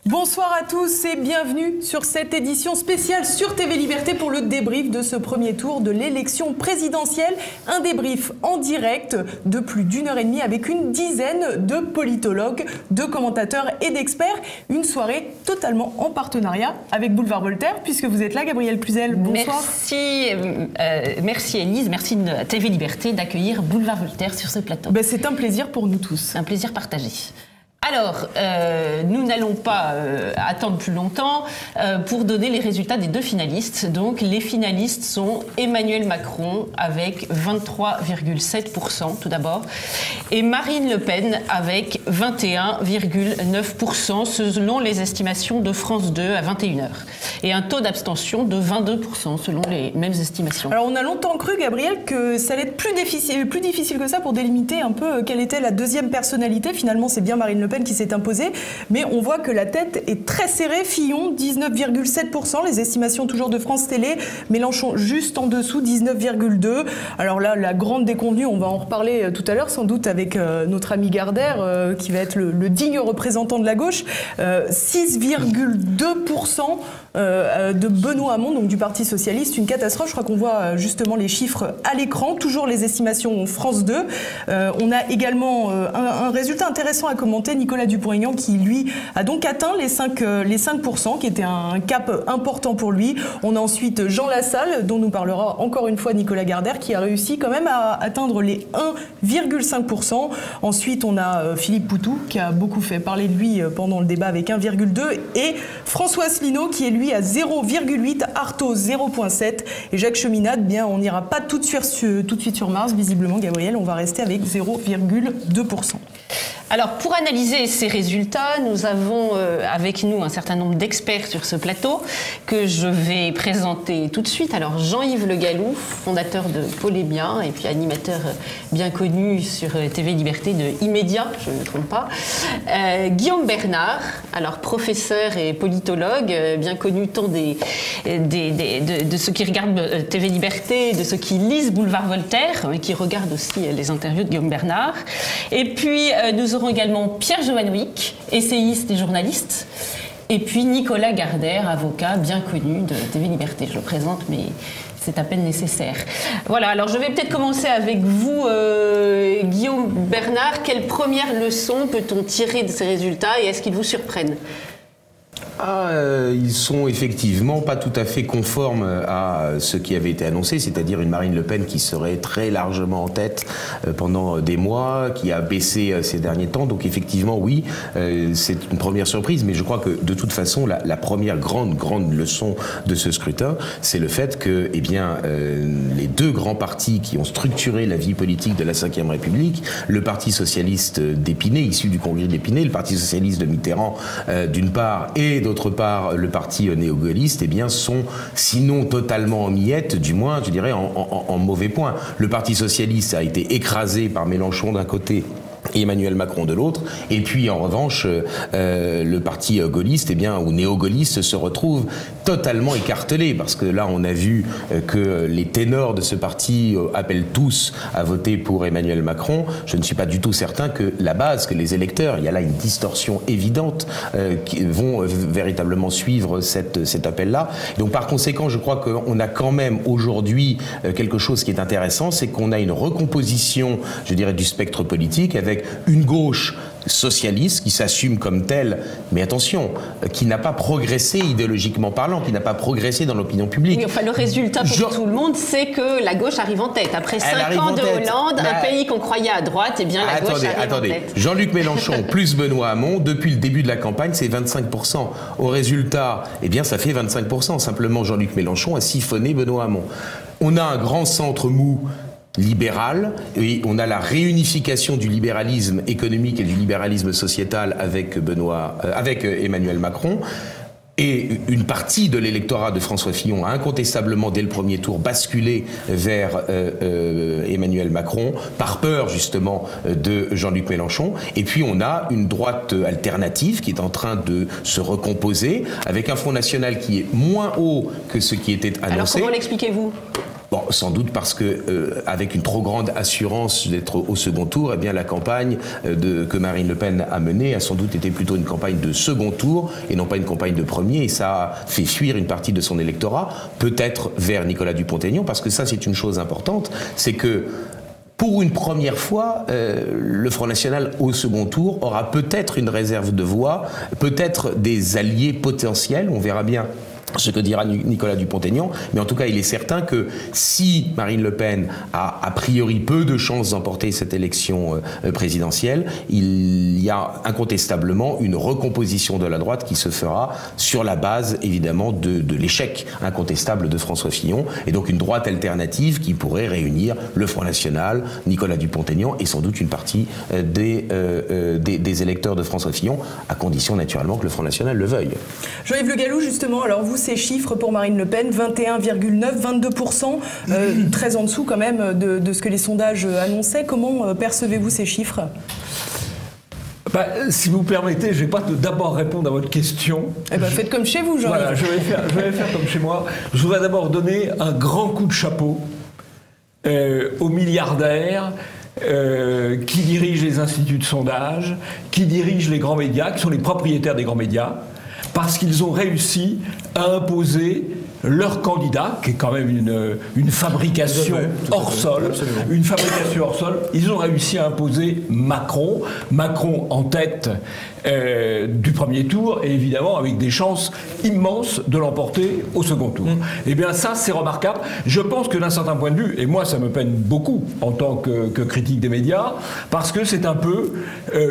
Bonsoir à tous et bienvenue sur cette édition spéciale sur TV Liberté pour le débrief de ce premier tour de l'élection présidentielle. Un débrief en direct de plus d'une heure et demie avec une dizaine de politologues, de commentateurs et d'experts. Une soirée totalement en partenariat avec Boulevard Voltaire puisque vous êtes là, Gabrielle Cluzel. Bonsoir. Merci Élise, merci de TV Liberté d'accueillir Boulevard Voltaire sur ce plateau. C'est un plaisir pour nous tous. Un plaisir partagé. Alors, nous n'allons pas attendre plus longtemps pour donner les résultats des deux finalistes. Donc, les finalistes sont Emmanuel Macron avec 23,7% tout d'abord et Marine Le Pen avec 21,9% selon les estimations de France 2 à 21h. Et un taux d'abstention de 22% selon les mêmes estimations. Alors, on a longtemps cru, Gabrielle, que ça allait être plus difficile que ça pour délimiter un peu quelle était la deuxième personnalité. Finalement, c'est bien Marine Le Pen qui s'est imposée, mais on voit que la tête est très serrée. Fillon, 19,7%, les estimations toujours de France Télé. Mélenchon, juste en dessous, 19,2%. Alors là, la grande déconvenue, on va en reparler tout à l'heure, sans doute avec notre ami Gardère, qui va être le digne représentant de la gauche. 6,2% de Benoît Hamon, donc du Parti Socialiste. Une catastrophe. Je crois qu'on voit justement les chiffres à l'écran. Toujours les estimations France 2. On a également un résultat intéressant à commenter. Nicolas Dupont-Aignan qui, lui, a donc atteint les 5%, qui était un cap important pour lui. On a ensuite Jean Lassalle, dont nous parlera encore une fois Nicolas Gardère, qui a réussi quand même à atteindre les 1,5%. Ensuite, on a Philippe Poutou, qui a beaucoup fait parler de lui pendant le débat avec 1,2%. Et François Asselineau, qui est lui à 0,8%, Artaud 0,7%. Et Jacques Cheminade, on n'ira pas tout de suite sur Mars, visiblement, Gabriel, on va rester avec 0,2%. Alors, pour analyser ces résultats, nous avons avec nous un certain nombre d'experts sur ce plateau que je vais présenter tout de suite. Alors, Jean-Yves Le Gallou, fondateur de Polémia et puis animateur bien connu sur TV Liberté de Immédiat, je ne me trompe pas. Guillaume Bernard, alors professeur et politologue, bien connu tant de ceux qui regardent TV Liberté, de ceux qui lisent Boulevard Voltaire, mais qui regardent aussi les interviews de Guillaume Bernard. Et puis, nous aurons également Pierre Johanwick, essayiste et journaliste, et puis Nicolas Gardère, avocat bien connu de TV Liberté. Je le présente, mais c'est à peine nécessaire. Voilà, alors je vais peut-être commencer avec vous, Guillaume Bernard. Quelle première leçon peut-on tirer de ces résultats et est-ce qu'ils vous surprennent ? Ils sont effectivement pas tout à fait conformes à ce qui avait été annoncé, c'est-à-dire une Marine Le Pen qui serait très largement en tête pendant des mois, qui a baissé ces derniers temps. Donc effectivement, oui, c'est une première surprise, mais je crois que de toute façon, la première grande leçon de ce scrutin, c'est le fait que, les deux grands partis qui ont structuré la vie politique de la Ve République, le Parti socialiste d'Épinay, issu du congrès d'Épinay, le Parti socialiste de Mitterrand, d'une part, et d'autre part le parti néo-gaulliste, sont sinon totalement en miettes, du moins je dirais en mauvais point. Le Parti socialiste a été écrasé par Mélenchon d'un côté et Emmanuel Macron de l'autre, et puis en revanche le parti gaulliste ou néo-gaulliste se retrouve totalement écartelé, parce que là on a vu que les ténors de ce parti appellent tous à voter pour Emmanuel Macron. Je ne suis pas du tout certain que la base, que les électeurs, il y a là une distorsion évidente, qui vont véritablement suivre cet appel-là. Donc par conséquent, je crois qu'on a quand même aujourd'hui quelque chose qui est intéressant, c'est qu'on a une recomposition, je dirais, du spectre politique, avec une gauche socialiste qui s'assume comme telle, mais attention, qui n'a pas progressé idéologiquement parlant, qui n'a pas progressé dans l'opinion publique. Mais le résultat pour tout le monde, c'est que la gauche arrive en tête. Après 5 ans de Hollande, un pays qu'on croyait à droite, la gauche arrive en tête. Jean-Luc Mélenchon plus Benoît Hamon, depuis le début de la campagne, c'est 25%. Au résultat, ça fait 25%. Simplement, Jean-Luc Mélenchon a siphonné Benoît Hamon. On a un grand centre mou libéral, et on a la réunification du libéralisme économique et du libéralisme sociétal avec Emmanuel Macron. Et une partie de l'électorat de François Fillon a incontestablement, dès le premier tour, basculé vers Emmanuel Macron, par peur justement de Jean-Luc Mélenchon. Et puis on a une droite alternative qui est en train de se recomposer, avec un Front National qui est moins haut que ce qui était annoncé. Alors comment l'expliquez-vous ? Bon, sans doute parce que, avec une trop grande assurance d'être au second tour, eh bien, la campagne que Marine Le Pen a menée a sans doute été plutôt une campagne de second tour et non pas une campagne de premier. Et ça a fait fuir une partie de son électorat, peut-être vers Nicolas Dupont-Aignan, parce que ça, c'est une chose importante, c'est que pour une première fois, le Front National au second tour aura peut-être une réserve de voix, peut-être des alliés potentiels, on verra bien ce que dira Nicolas Dupont-Aignan, mais en tout cas il est certain que si Marine Le Pen a priori peu de chances d'emporter cette élection présidentielle, il y a incontestablement une recomposition de la droite qui se fera sur la base évidemment de l'échec incontestable de François Fillon, et donc une droite alternative qui pourrait réunir le Front National, Nicolas Dupont-Aignan et sans doute une partie des électeurs de François Fillon, à condition naturellement que le Front National le veuille. Jean-Yves Le Gallou, justement, alors vous, ces chiffres pour Marine Le Pen, 21,9, 22%, très en dessous quand même de ce que les sondages annonçaient. Comment percevez-vous ces chiffres ? Si vous permettez, je ne vais pas d'abord répondre à votre question. Faites comme chez vous, Jean-Yves. Voilà, je vais faire comme chez moi. Je voudrais d'abord donner un grand coup de chapeau aux milliardaires qui dirigent les instituts de sondage, qui dirigent les grands médias, qui sont les propriétaires des grands médias, parce qu'ils ont réussi à imposer leur candidat, qui est quand même une fabrication hors sol, une fabrication hors sol. Ils ont réussi à imposer Macron en tête du premier tour, et évidemment avec des chances immenses de l'emporter au second tour. Eh bien ça, c'est remarquable. Je pense que d'un certain point de vue, et moi ça me peine beaucoup en tant que critique des médias, parce que c'est un peu,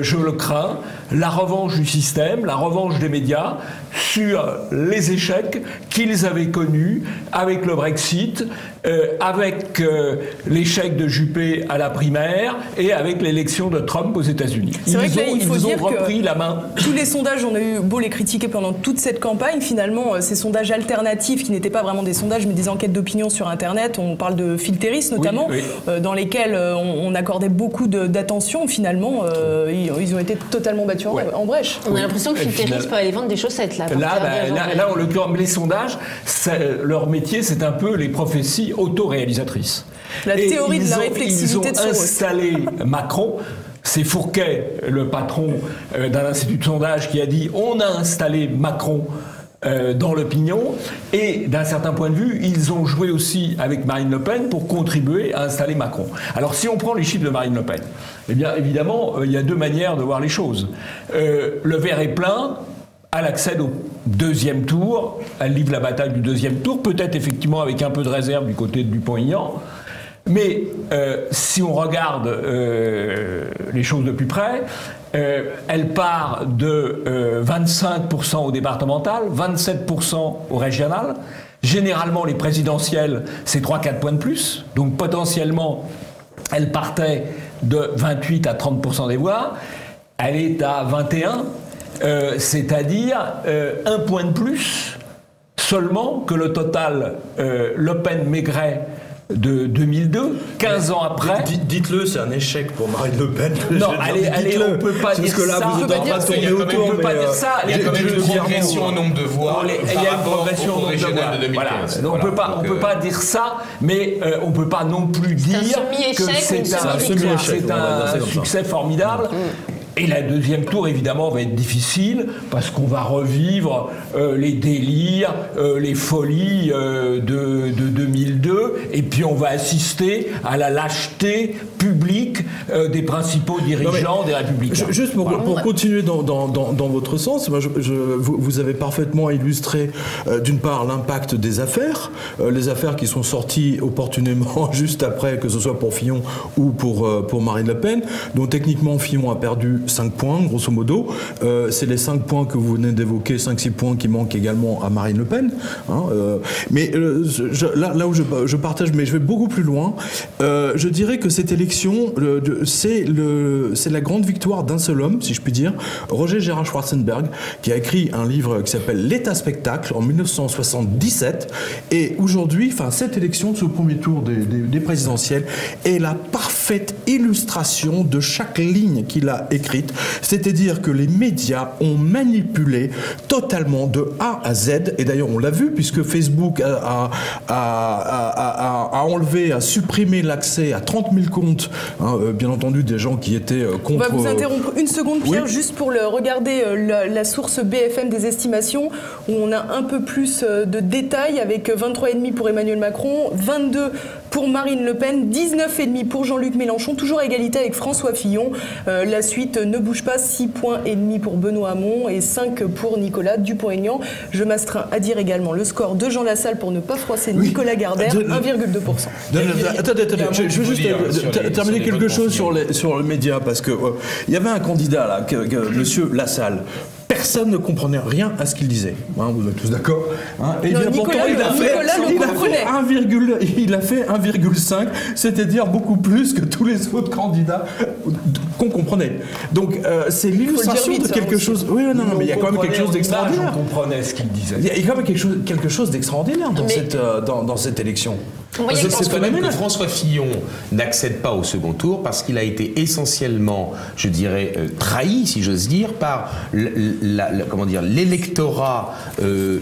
je le crains, la revanche du système, la revanche des médias sur les échecs qu'ils avaient connus avec le Brexit, avec l'échec de Juppé à la primaire et avec l'élection de Trump aux États-Unis. Ils ont repris la main. Tous les sondages, on a eu beau les critiquer pendant toute cette campagne, finalement, ces sondages alternatifs qui n'étaient pas vraiment des sondages mais des enquêtes d'opinion sur Internet, on parle de Filteris notamment, dans lesquels on accordait beaucoup d'attention, finalement, ils ont été totalement battus en brèche. On a l'impression que Filteris peut aller vendre des chaussettes là. Là, en l'occurrence, les sondages, leur métier, c'est un peu les prophéties autoréalisatrices. La théorie de la réflexivité de Soros. Ils ont installé Macron. C'est Fourquet, le patron d'un institut de sondage, qui a dit « on a installé Macron » dans l'opinion, et d'un certain point de vue, ils ont joué aussi avec Marine Le Pen pour contribuer à installer Macron. Alors si on prend les chiffres de Marine Le Pen, eh bien évidemment, il y a deux manières de voir les choses. Le verre est plein, elle accède au deuxième tour, elle livre la bataille du deuxième tour, peut-être effectivement avec un peu de réserve du côté de Dupont-Aignan. Mais si on regarde les choses de plus près, elle part de 25% au départemental, 27% au régional. Généralement, les présidentielles, c'est 3-4 points de plus. Donc potentiellement, elle partait de 28 à 30% des voix. Elle est à 21, c'est-à-dire un point de plus seulement que le total Le Pen-Maigret de 2002, 15 ans après. Dites-le, c'est un échec pour Marine Le Pen. Non, allez, on peut pas dire ça. Parce que là, vous êtes en train de tourner autour. On peut pas dire ça. Il y a quand même une progression au nombre de voix. Il y a une progression au nombre de voix. De 2015. Donc on peut pas dire ça, mais on peut pas non plus dire que c'est un succès formidable. Et la deuxième tour, évidemment, va être difficile parce qu'on va revivre les délires, les folies de 2002, et puis on va assister à la lâcheté publique des principaux dirigeants des Républicains. Juste pour continuer dans votre sens, moi vous avez parfaitement illustré d'une part l'impact des affaires, les affaires qui sont sorties opportunément juste après, que ce soit pour Fillon ou pour Marine Le Pen, dont techniquement Fillon a perdu 5 points, grosso modo. C'est les 5 points que vous venez d'évoquer, 5-6 points qui manquent également à Marine Le Pen. Mais là où je partage, mais je vais beaucoup plus loin, je dirais que cette élection, c'est la grande victoire d'un seul homme, si je puis dire, Roger Gérard Schwarzenberg, qui a écrit un livre qui s'appelle L'État-spectacle en 1977. Et aujourd'hui, cette élection de ce premier tour des présidentielles est la parfaite illustration de chaque ligne qu'il a écrite écrite, c'est-à-dire que les médias ont manipulé totalement de A à Z, et d'ailleurs on l'a vu puisque Facebook a enlevé, a supprimé l'accès à 30 000 comptes, hein, bien entendu des gens qui étaient contre... On va vous interrompre une seconde, Pierre, oui, juste pour regarder la source BFM des estimations, où on a un peu plus de détails, avec 23,5 pour Emmanuel Macron, 22 pour Marine Le Pen, 19,5 pour Jean-Luc Mélenchon, toujours à égalité avec François Fillon. La suite ne bouge pas, 6,5 points pour Benoît Hamon et 5 pour Nicolas Dupont-Aignan. Je m'astreins à dire également le score de Jean Lassalle pour ne pas froisser Nicolas Gardère, 1,2%. Attendez, je veux juste terminer quelque chose sur le média, parce que il y avait un candidat là, monsieur Lassalle. Personne ne comprenait rien à ce qu'il disait. Hein, vous êtes tous d'accord, hein? Et bien pourtant, il a fait 1,5, c'est-à-dire beaucoup plus que tous les autres candidats qu'on comprenait. Donc c'est l'illustration de quelque chose. Oui, non, mais il y a quand même quelque chose d'extraordinaire. On comprenait ce qu'il disait. Il y a quand même quelque chose d'extraordinaire dans cette élection. Je pense quand même que François Fillon n'accède pas au second tour parce qu'il a été essentiellement, je dirais, trahi, si j'ose dire, par l'électorat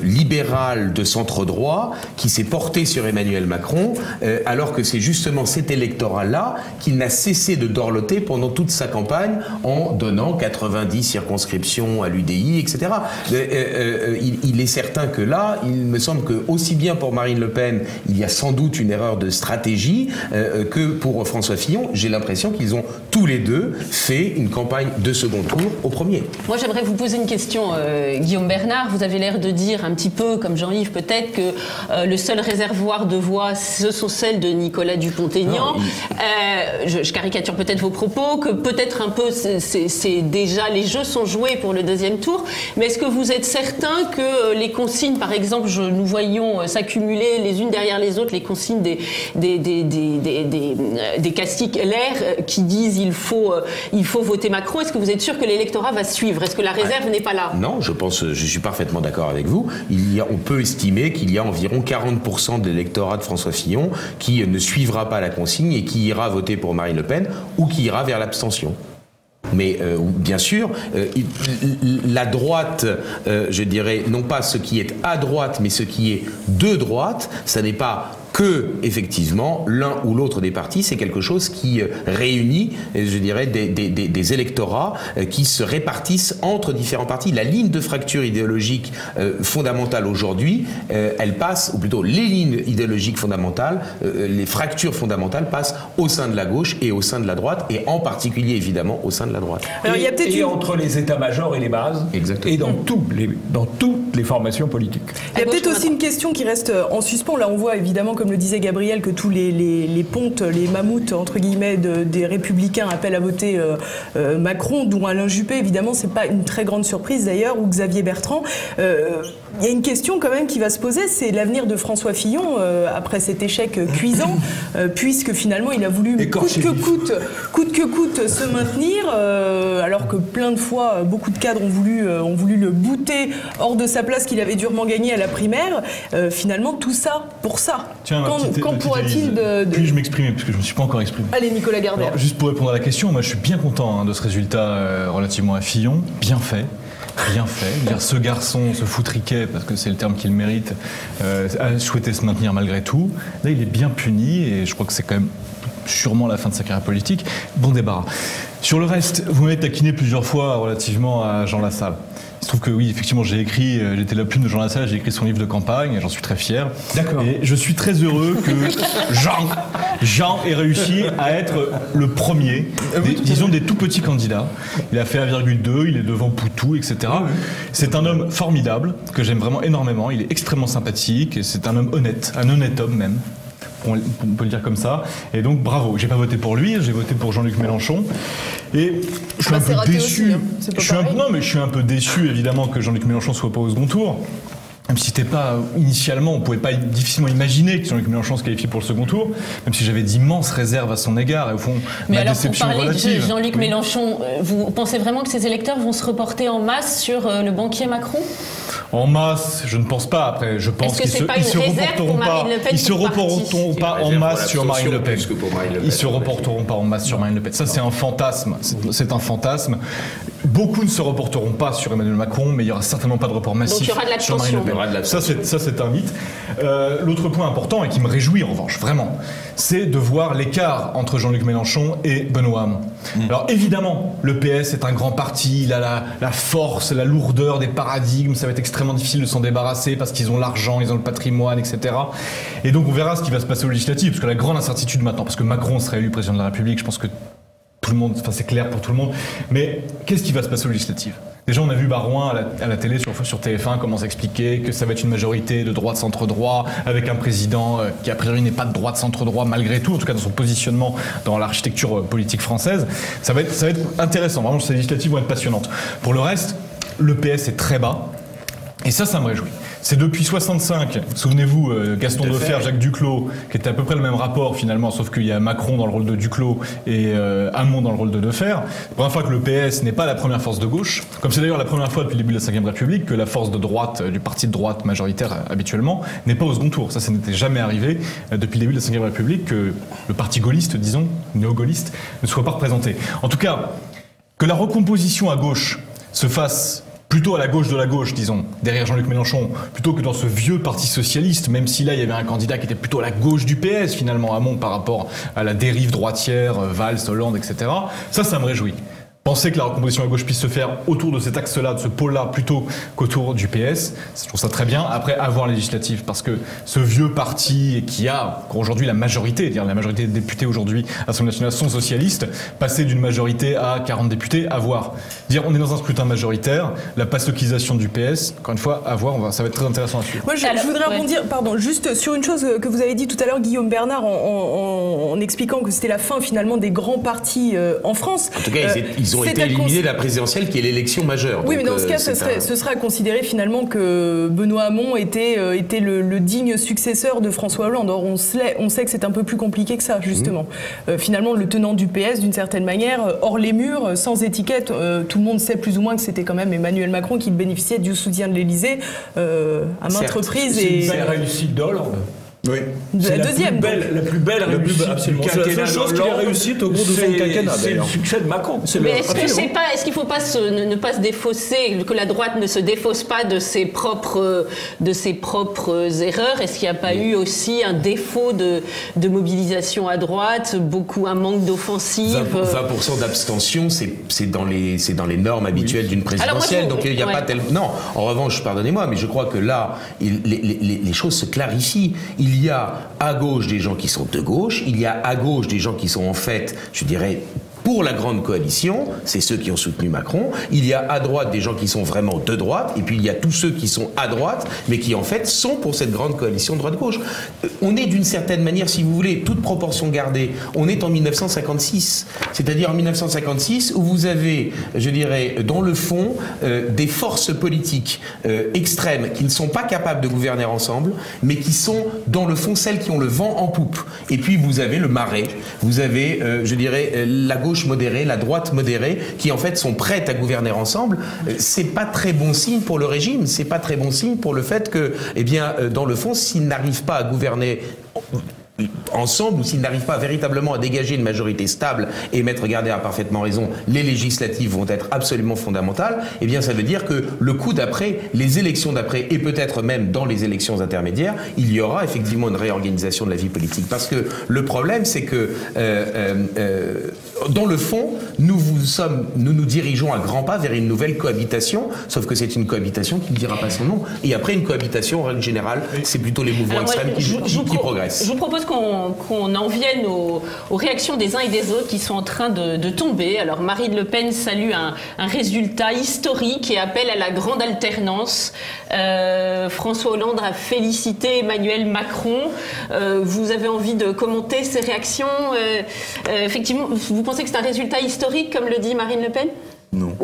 libéral de centre-droit qui s'est porté sur Emmanuel Macron, alors que c'est justement cet électorat-là qu'il n'a cessé de dorloter pendant toute sa campagne en donnant 90 circonscriptions à l'UDI, etc. Il est certain que là, il me semble que aussi bien pour Marine Le Pen, il y a sans doute une erreur de stratégie que pour François Fillon. J'ai l'impression qu'ils ont tous les deux fait une campagne de second tour au premier. Moi, j'aimerais vous poser une question, Guillaume Bernard. Vous avez l'air de dire un petit peu, comme Jean-Yves peut-être, que le seul réservoir de voix, ce sont celles de Nicolas Dupont-Aignan. Je caricature peut-être vos propos, que peut-être un peu, c'est déjà, les jeux sont joués pour le deuxième tour. Mais est-ce que vous êtes certain que les consignes, par exemple, nous voyons s'accumuler les unes derrière les autres, les consignes des caciques LR qui disent il faut voter Macron. Est-ce que vous êtes sûr que l'électorat va suivre? Est-ce que la réserve n'est pas là? Non, je suis parfaitement d'accord avec vous. On peut estimer qu'il y a environ 40% de l'électorat de François Fillon qui ne suivra pas la consigne et qui ira voter pour Marine Le Pen ou qui ira vers l'abstention. Mais bien sûr, la droite, je dirais, non pas ce qui est à droite, mais ce qui est de droite, ça n'est pas que, effectivement, l'un ou l'autre des partis, c'est quelque chose qui réunit, je dirais, des électorats qui se répartissent entre différents partis. La ligne de fracture idéologique fondamentale aujourd'hui, elle passe, ou plutôt les lignes idéologiques fondamentales, les fractures fondamentales passent au sein de la gauche et au sein de la droite, et en particulier, évidemment, au sein de la droite. Alors, entre les états-majors et les bases, exactement, et dans toutes les formations politiques. Il y a peut-être aussi une question qui reste en suspens. Là, on voit évidemment, comme le disait Gabriel, que tous les pontes, les mammouths, entre guillemets, des Républicains appellent à voter Macron, dont Alain Juppé, évidemment, c'est pas une très grande surprise d'ailleurs, ou Xavier Bertrand. Il y a une question quand même qui va se poser, c'est l'avenir de François Fillon après cet échec cuisant, puisque finalement il a voulu coûte que coûte se maintenir, alors que plein de fois beaucoup de cadres ont voulu le bouter hors de sa place qu'il avait durement gagné à la primaire. Finalement tout ça pour ça. Tiens, quand pourra-t-il Puis-je m'exprimer parce que je ne me suis pas encore exprimé. Allez, Nicolas Gardère. Alors, juste pour répondre à la question, moi je suis bien content de ce résultat relativement à Fillon, bien fait. Bien fait. Dire, ce garçon, ce foutriquet, parce que c'est le terme qu'il mérite, a souhaité se maintenir malgré tout. Là, il est bien puni et je crois que c'est quand même sûrement la fin de sa carrière politique. Bon débarras. Sur le reste, vous m'avez taquiné plusieurs fois relativement à Jean Lassalle. Il se trouve que oui, effectivement, j'étais la plume de Jean Lassalle, j'ai écrit son livre de campagne, et j'en suis très fier. D'accord. Et je suis très heureux que Jean ait réussi à être le premier, disons, des tout petits candidats. Il a fait 1,2, il est devant Poutou, etc. Oui. C'est un homme formidable, que j'aime vraiment énormément. Il est extrêmement sympathique, et c'est un homme honnête, un honnête homme même. On peut le dire comme ça. Et donc, bravo. J'ai pas voté pour lui, j'ai voté pour Jean-Luc Mélenchon. Et je suis un peu déçu. Aussi, hein. Je suis un peu déçu, évidemment, que Jean-Luc Mélenchon soit pas au second tour. Même si c'était pas initialement, on pouvait pas difficilement imaginer que Jean-Luc Mélenchon se qualifie pour le second tour, même si j'avais d'immenses réserves à son égard et au fond ma déception relative. Mais alors, pour parler de Jean-Luc Mélenchon, vous pensez vraiment que ces électeurs vont se reporter en masse sur le banquier Macron ? En masse, je ne pense pas. Après, je pense qu'ils se reporteront pas en masse sur Marine Le Pen. Ils se reporteront pas en masse sur Marine Le Pen. Ça, c'est un fantasme. C'est un fantasme. Beaucoup ne se reporteront pas sur Emmanuel Macron, mais il n'y aura certainement pas de report massif sur Marine Le Pen. Ça, c'est un mythe. L'autre point important, et qui me réjouit en revanche, vraiment, c'est de voir l'écart entre Jean-Luc Mélenchon et Benoît Hamon. Alors évidemment, le PS est un grand parti, il a la force, la lourdeur des paradigmes, ça va être extrêmement difficile de s'en débarrasser parce qu'ils ont l'argent, ils ont le patrimoine, etc. Et donc on verra ce qui va se passer aux législatives, parce que la grande incertitude maintenant, parce que Macron serait élu président de la République, je pense que tout le monde, c'est clair pour tout le monde, mais qu'est-ce qui va se passer aux législatives ? Déjà, on a vu Barouin à la télé sur TF1 comment s'expliquer que ça va être une majorité de droite centre-droit avec un président qui a priori n'est pas de droite centre-droit malgré tout, en tout cas dans son positionnement dans l'architecture politique française. Ça va être intéressant. Vraiment, ces législatives vont être passionnantes. Pour le reste, le PS est très bas. Et ça me réjouit. C'est depuis 65, souvenez-vous, Gaston Defferre, Jacques Duclos, qui était à peu près le même rapport finalement, sauf qu'il y a Macron dans le rôle de Duclos et Hamon dans le rôle de Defferre. C'est la première fois que le PS n'est pas la première force de gauche, comme c'est d'ailleurs la première fois depuis le début de la Ve République que la force de droite, du parti de droite majoritaire habituellement, n'est pas au second tour. Ça n'était jamais arrivé depuis le début de la Ve République que le parti gaulliste, disons, néo-gaulliste, ne soit pas représenté. En tout cas, que la recomposition à gauche se fasse plutôt à la gauche de la gauche, disons, derrière Jean-Luc Mélenchon, plutôt que dans ce vieux parti socialiste, même si là il y avait un candidat qui était plutôt à la gauche du PS finalement, Hamon, par rapport à la dérive droitière, Valls, Hollande, etc. Ça me réjouit. Penser que la recomposition à gauche puisse se faire autour de cet axe-là, de ce pôle-là, plutôt qu'autour du PS, je trouve ça très bien. Après, avoir les législatives, parce que ce vieux parti qui a aujourd'hui la majorité, dire la majorité des députés aujourd'hui à l'Assemblée nationale sont socialistes, passer d'une majorité à 40 députés, à voir. Dire on est dans un scrutin majoritaire, la pastokisation du PS, encore une fois, à voir, ça va être très intéressant à suivre. Moi, je voudrais rebondir, juste sur une chose que vous avez dit tout à l'heure, Guillaume Bernard, en expliquant que c'était la fin finalement des grands partis en France. En tout cas, ils ont été éliminés de la présidentielle qui est l'élection majeure. Oui, donc, mais dans ce cas, ce serait à considérer finalement que Benoît Hamon était le digne successeur de François Hollande. Or, on sait que c'est un peu plus compliqué que ça, justement. Finalement, le tenant du PS, d'une certaine manière, hors les murs, sans étiquette, tout le monde sait plus ou moins que c'était quand même Emmanuel Macron qui bénéficiait du soutien de l'Élysée à maintes reprises. C'est une belle réussite d'Hollande. Oui. C'est la plus belle réussite. Absolument. C'est la seule chose qu'il a réussi au cours de son quinquennat. C'est le succès de Macron. Mais est-ce qu'il ne faut pas ne pas se défausser, que la droite ne se défausse pas de ses propres erreurs? Est-ce qu'il n'y a pas eu aussi un défaut de mobilisation à droite, un manque d'offensive? 20% d'abstention, c'est dans les normes habituelles d'une présidentielle. Donc il n'y a pas tellement. Non, en revanche, pardonnez-moi, mais je crois que là, les choses se clarifient. Il y a à gauche des gens qui sont de gauche, il y a à gauche des gens qui sont en fait, je dirais, pour la grande coalition, c'est ceux qui ont soutenu Macron. Il y a à droite des gens qui sont vraiment de droite, et puis il y a tous ceux qui sont à droite, mais qui en fait sont pour cette grande coalition droite-gauche. On est d'une certaine manière, si vous voulez, toute proportion gardée, on est en 1956. C'est-à-dire en 1956 où vous avez, je dirais, dans le fond, des forces politiques extrêmes qui ne sont pas capables de gouverner ensemble, mais qui sont, dans le fond, celles qui ont le vent en poupe. Et puis vous avez le marais, vous avez, je dirais, la gauche modérée, la droite modérée, qui en fait sont prêtes à gouverner ensemble. C'est pas très bon signe pour le régime, c'est pas très bon signe pour le fait que, eh bien, dans le fond, s'ils n'arrivent pas à gouverner ensemble, ou s'ils n'arrivent pas véritablement à dégager une majorité stable, et Maître Gardé a parfaitement raison, les législatives vont être absolument fondamentales, eh bien ça veut dire que le coup d'après, les élections d'après, et peut-être même dans les élections intermédiaires, il y aura effectivement une réorganisation de la vie politique. Parce que le problème, c'est que dans le fond, nous nous dirigeons à grands pas vers une nouvelle cohabitation, sauf que c'est une cohabitation qui ne dira pas son nom. Et après une cohabitation, en règle générale, c'est plutôt les mouvements extrêmes qui progressent. Je vous propose qu'on en vienne aux réactions des uns et des autres qui sont en train de tomber. Alors Marine Le Pen salue un résultat historique et appelle à la grande alternance. François Hollande a félicité Emmanuel Macron. Vous avez envie de commenter ces réactions? Effectivement, vous pensez que c'est un résultat historique, comme le dit Marine Le Pen? Non.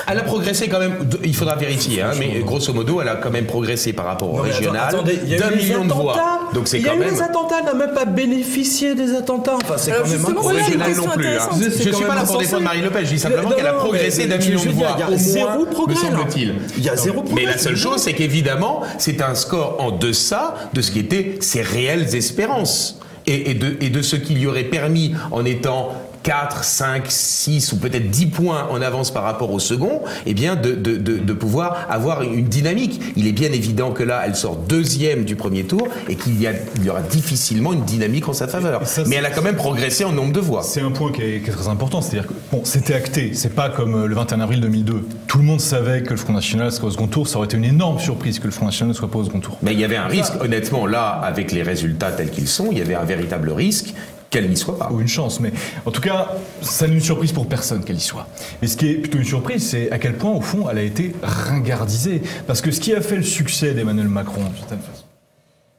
Elle a progressé quand même, il faudra vérifier, hein, mais grosso modo, elle a quand même progressé par rapport au régional attendez, il y a eu d'1 les million de voix. attentats. Donc c'est Il y a quand eu même... les attentats, elle n'a même pas bénéficié des attentats. Enfin, c'est Alors quand même justement, Au voilà une régional question non plus. Hein. intéressante. Je ne C'est suis quand pas même là pour insensé. défendre Marine Le Pen, je dis simplement Non, qu'elle a non, progressé mais d'1 je million veux de dire, voix, il y a au zéro moins, progrès, me là. semble-t-il. Il y a zéro progrès. Mais la seule chose, c'est qu'évidemment, c'est un score en deçà de ce qui étaient ses réelles espérances. Et de ce qu'il lui aurait permis en étant 4, 5, 6 ou peut-être 10 points en avance par rapport au second, eh bien de pouvoir avoir une dynamique. Il est bien évident que là, elle sort deuxième du premier tour et qu'il y aura difficilement une dynamique en sa faveur. Ça, mais elle a quand même progressé en nombre de voix. C'est un point qui est très important, c'est-à-dire que bon, c'était acté, c'est pas comme le 21 avril 2002. Tout le monde savait que le Front National serait au second tour, ça aurait été une énorme surprise que le Front National ne soit pas au second tour. Mais il y avait un risque, honnêtement, là, avec les résultats tels qu'ils sont, il y avait un véritable risque qu'elle n'y soit pas. Ou une chance, mais en tout cas, ça n'est une surprise pour personne qu'elle y soit. Mais ce qui est plutôt une surprise, c'est à quel point, au fond, elle a été ringardisée. Parce que ce qui a fait le succès d'Emmanuel Macron, d'une certaine façon,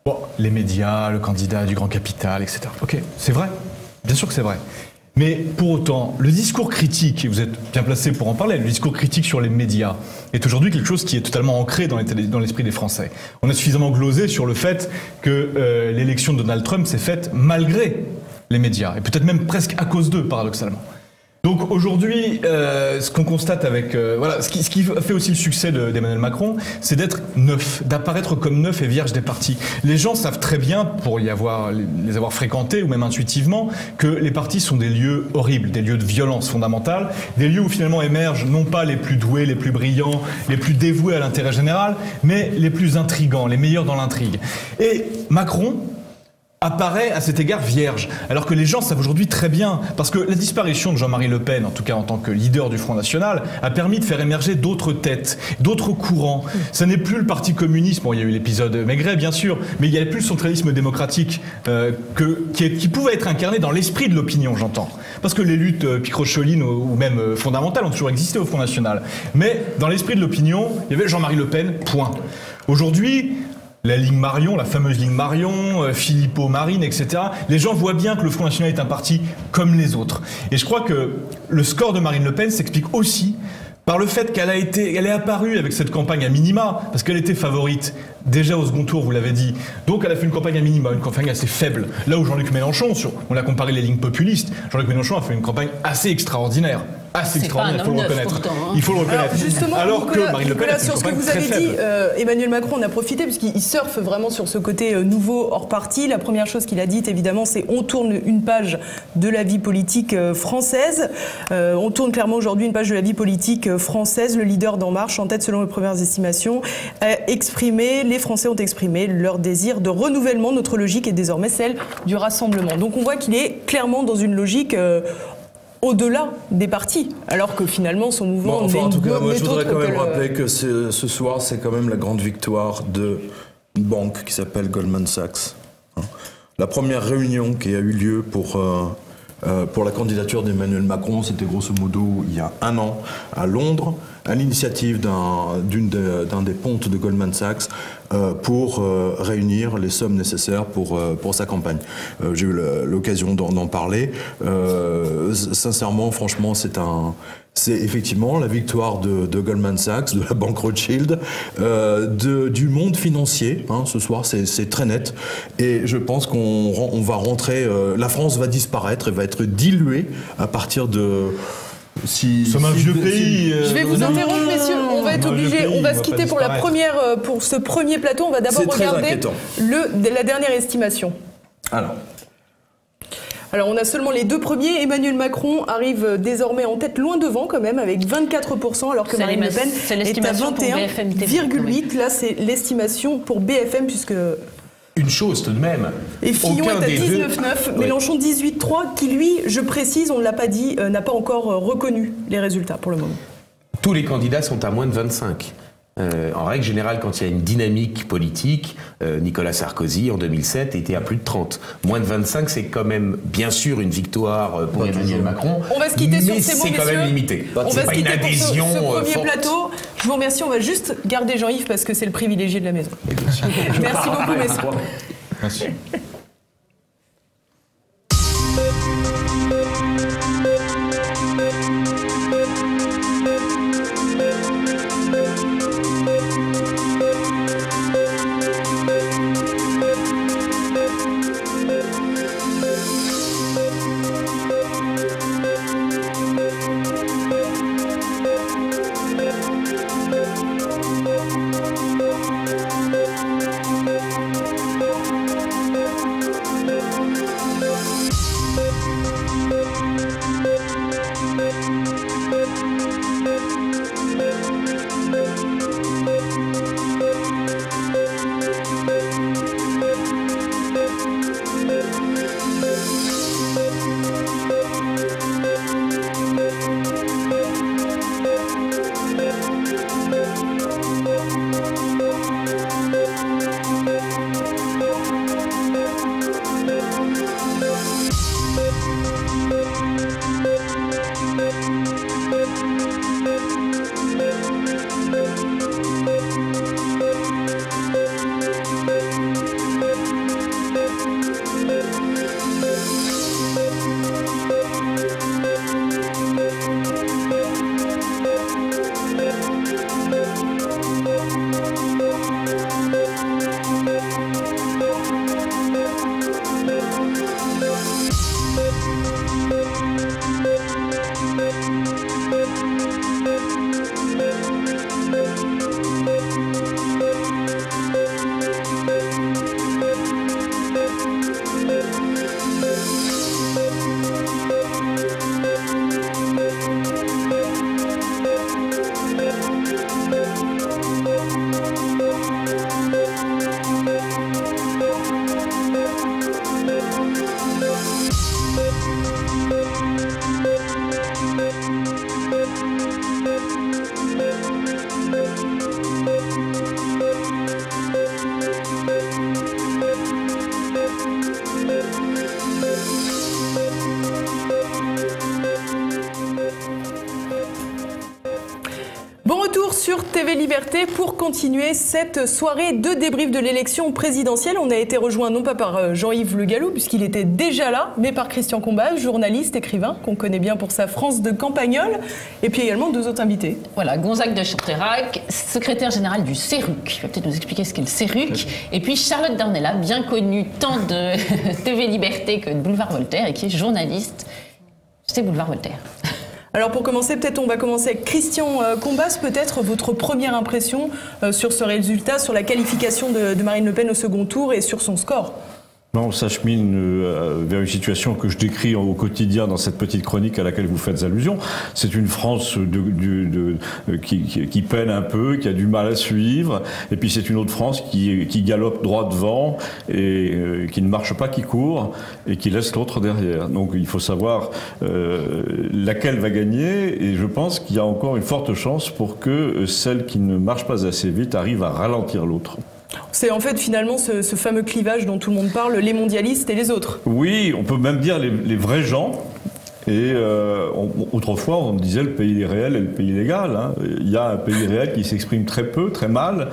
bon, les médias, le candidat du grand capital, etc. Ok, c'est vrai, bien sûr que c'est vrai. Mais pour autant, le discours critique, et vous êtes bien placé pour en parler, le discours critique sur les médias est aujourd'hui quelque chose qui est totalement ancré dans l'esprit des Français. On a suffisamment glosé sur le fait que l'élection de Donald Trump s'est faite malgré les médias, et peut-être même presque à cause d'eux, paradoxalement. Donc aujourd'hui, ce qu'on constate avec... voilà, ce qui fait aussi le succès d'Emmanuel Macron, c'est d'être neuf, d'apparaître comme neuf et vierge des partis. Les gens savent très bien, pour les avoir fréquentés, ou même intuitivement, que les partis sont des lieux horribles, des lieux de violence fondamentale, des lieux où finalement émergent non pas les plus doués, les plus brillants, les plus dévoués à l'intérêt général, mais les plus intrigants, les meilleurs dans l'intrigue. Et Macron apparaît à cet égard vierge, alors que les gens savent aujourd'hui très bien, parce que la disparition de Jean-Marie Le Pen, en tout cas en tant que leader du Front National, a permis de faire émerger d'autres têtes, d'autres courants. Ça n'est plus le Parti communiste, bon il y a eu l'épisode Maigret bien sûr, mais il n'y a plus le centralisme démocratique qui pouvait être incarné dans l'esprit de l'opinion, j'entends. Parce que les luttes picrocholines ou même fondamentales ont toujours existé au Front National. Mais dans l'esprit de l'opinion, il y avait Jean-Marie Le Pen, point. Aujourd'hui, la ligne Marion, la fameuse ligne Marion, Philippot, Marine, etc. Les gens voient bien que le Front National est un parti comme les autres. Et je crois que le score de Marine Le Pen s'explique aussi par le fait qu'elle est apparue avec cette campagne à minima, parce qu'elle était favorite déjà au second tour, vous l'avez dit. Donc elle a fait une campagne à minima, une campagne assez faible. Là où Jean-Luc Mélenchon, on a comparé les lignes populistes, Jean-Luc Mélenchon a fait une campagne assez extraordinaire. Assez extraordinaire, il faut le reconnaître. Pourtant, hein. Il faut le reconnaître. Alors justement, alors que Marine Le Pen a fait une sur ce que campagne vous très avez faible. dit, Emmanuel Macron en a profité puisqu'il surfe vraiment sur ce côté nouveau hors parti. La première chose qu'il a dite, évidemment, c'est on tourne une page de la vie politique française. On tourne clairement aujourd'hui une page de la vie politique française. Le leader d'En Marche, en tête selon les premières estimations, les Français ont exprimé leur désir de renouvellement. Notre logique est désormais celle du rassemblement. Donc on voit qu'il est clairement dans une logique au-delà des partis, alors que finalement son mouvement... Bon, enfin, en tout cas, moi, je n'est voudrais autre quand même que rappeler que ce soir, c'est quand même la grande victoire d'une banque qui s'appelle Goldman Sachs. La première réunion qui a eu lieu pour la candidature d'Emmanuel Macron, c'était grosso modo il y a 1 an à Londres, à l'initiative d'un des pontes de Goldman Sachs pour réunir les sommes nécessaires pour sa campagne. J'ai eu l'occasion d'en parler. Sincèrement, franchement, c'est effectivement la victoire de Goldman Sachs, de la banque Rothschild, du monde financier. Ce soir, c'est très net. Et je pense qu'on va rentrer... la France va disparaître et va être diluée à partir de... Nous sommes un vieux pays. Je vais vous interrompre, messieurs. On va être obligés. On va se quitter pour pour ce premier plateau. On va d'abord regarder la dernière estimation. Alors, on a seulement les 2 premiers. Emmanuel Macron arrive désormais en tête, loin devant quand même, avec 24%, alors que Marine Le Pen est à 21,8%. Là, c'est l'estimation pour BFM, puisque... Une chose tout de même. Et Fillon est à 19,9, Mélenchon 18,3, qui lui, je précise, on ne l'a pas dit, n'a pas encore reconnu les résultats pour le moment. Tous les candidats sont à moins de 25. En règle générale, quand il y a une dynamique politique, Nicolas Sarkozy, en 2007, était à plus de 30. Moins de 25, c'est quand même, bien sûr, une victoire pour Emmanuel Macron. On va se quitter sur ces mots, messieurs. C'est quand même limité. On va se quitter une adhésion pour ce premier forte. plateau. Je vous remercie. On va juste garder Jean-Yves parce que c'est le privilégié de la maison. Merci beaucoup, messieurs. Merci. retour sur TV Liberté pour continuer cette soirée de débrief de l'élection présidentielle. On a été rejoint non pas par Jean-Yves Le Gallou, puisqu'il était déjà là, mais par Christian Combal, journaliste, écrivain, qu'on connaît bien pour sa France de Campagnole, et puis également 2 autres invités. Voilà, Gonzague de Chanterac, secrétaire général du CERUC. Il va peut-être nous expliquer ce qu'est le CERUC. Et puis Charlotte Dornella, bien connue tant de TV Liberté que de Boulevard Voltaire, et qui est journaliste. C'est Boulevard Voltaire. Alors pour commencer, peut-être on va commencer avec Christian Combas, peut-être votre première impression sur ce résultat, sur la qualification de Marine Le Pen au second tour et sur son score. Non, on s'achemine vers une situation que je décris au quotidien dans cette petite chronique à laquelle vous faites allusion. C'est une France qui peine un peu, qui a du mal à suivre, et puis c'est une autre France qui galope droit devant et qui ne marche pas, qui court et qui laisse l'autre derrière. Donc il faut savoir laquelle va gagner, et je pense qu'il y a encore une forte chance pour que celle qui ne marche pas assez vite arrive à ralentir l'autre. C'est en fait finalement ce fameux clivage dont tout le monde parle, les mondialistes et les autres. Oui, on peut même dire les vrais gens. Et autrefois, on disait le pays réel et le pays légal. Hein. Il y a un pays réel qui s'exprime très peu, très mal,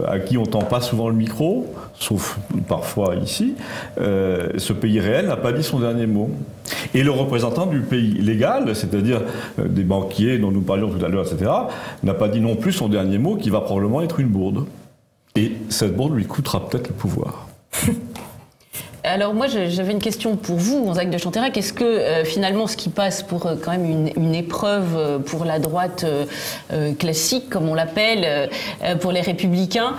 à qui on tend pas souvent le micro, sauf parfois ici. Ce pays réel n'a pas dit son dernier mot. Et le représentant du pays légal, c'est-à-dire des banquiers dont nous parlions tout à l'heure, etc., n'a pas dit non plus son dernier mot, qui va probablement être une bourde. Et cette bourde lui coûtera peut-être le pouvoir. Alors moi, j'avais une question pour vous, Gonzague de Chanterac. Est-ce que finalement, ce qui passe pour quand même une épreuve pour la droite classique, comme on l'appelle, pour les Républicains,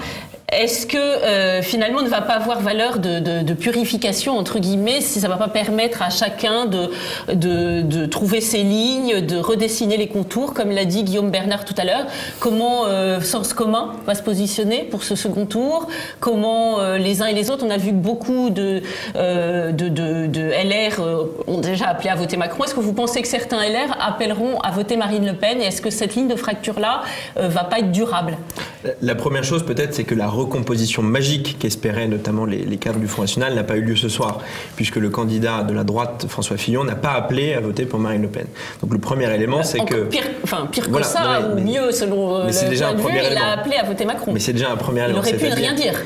est-ce que finalement ne va pas avoir valeur de purification, entre guillemets, si ça ne va pas permettre à chacun de trouver ses lignes, de redessiner les contours, comme l'a dit Guillaume Bernard tout à l'heure? Comment Sens commun va se positionner pour ce second tour? Comment les uns et les autres? On a vu que beaucoup de LR ont déjà appelé à voter Macron. Est-ce que vous pensez que certains LR appelleront à voter Marine Le Pen? Et est-ce que cette ligne de fracture-là va pas être durable? La première chose peut-être, c'est que la recomposition magique qu'espéraient notamment les cadres du Front National n'a pas eu lieu ce soir, puisque le candidat de la droite, François Fillon, n'a pas appelé à voter pour Marine Le Pen. Donc le premier élément, c'est que... Pire que ça, ou mieux selon le point de vue, il a appelé à voter Macron. Mais c'est déjà un premier élément. Il aurait pu ne rien dire.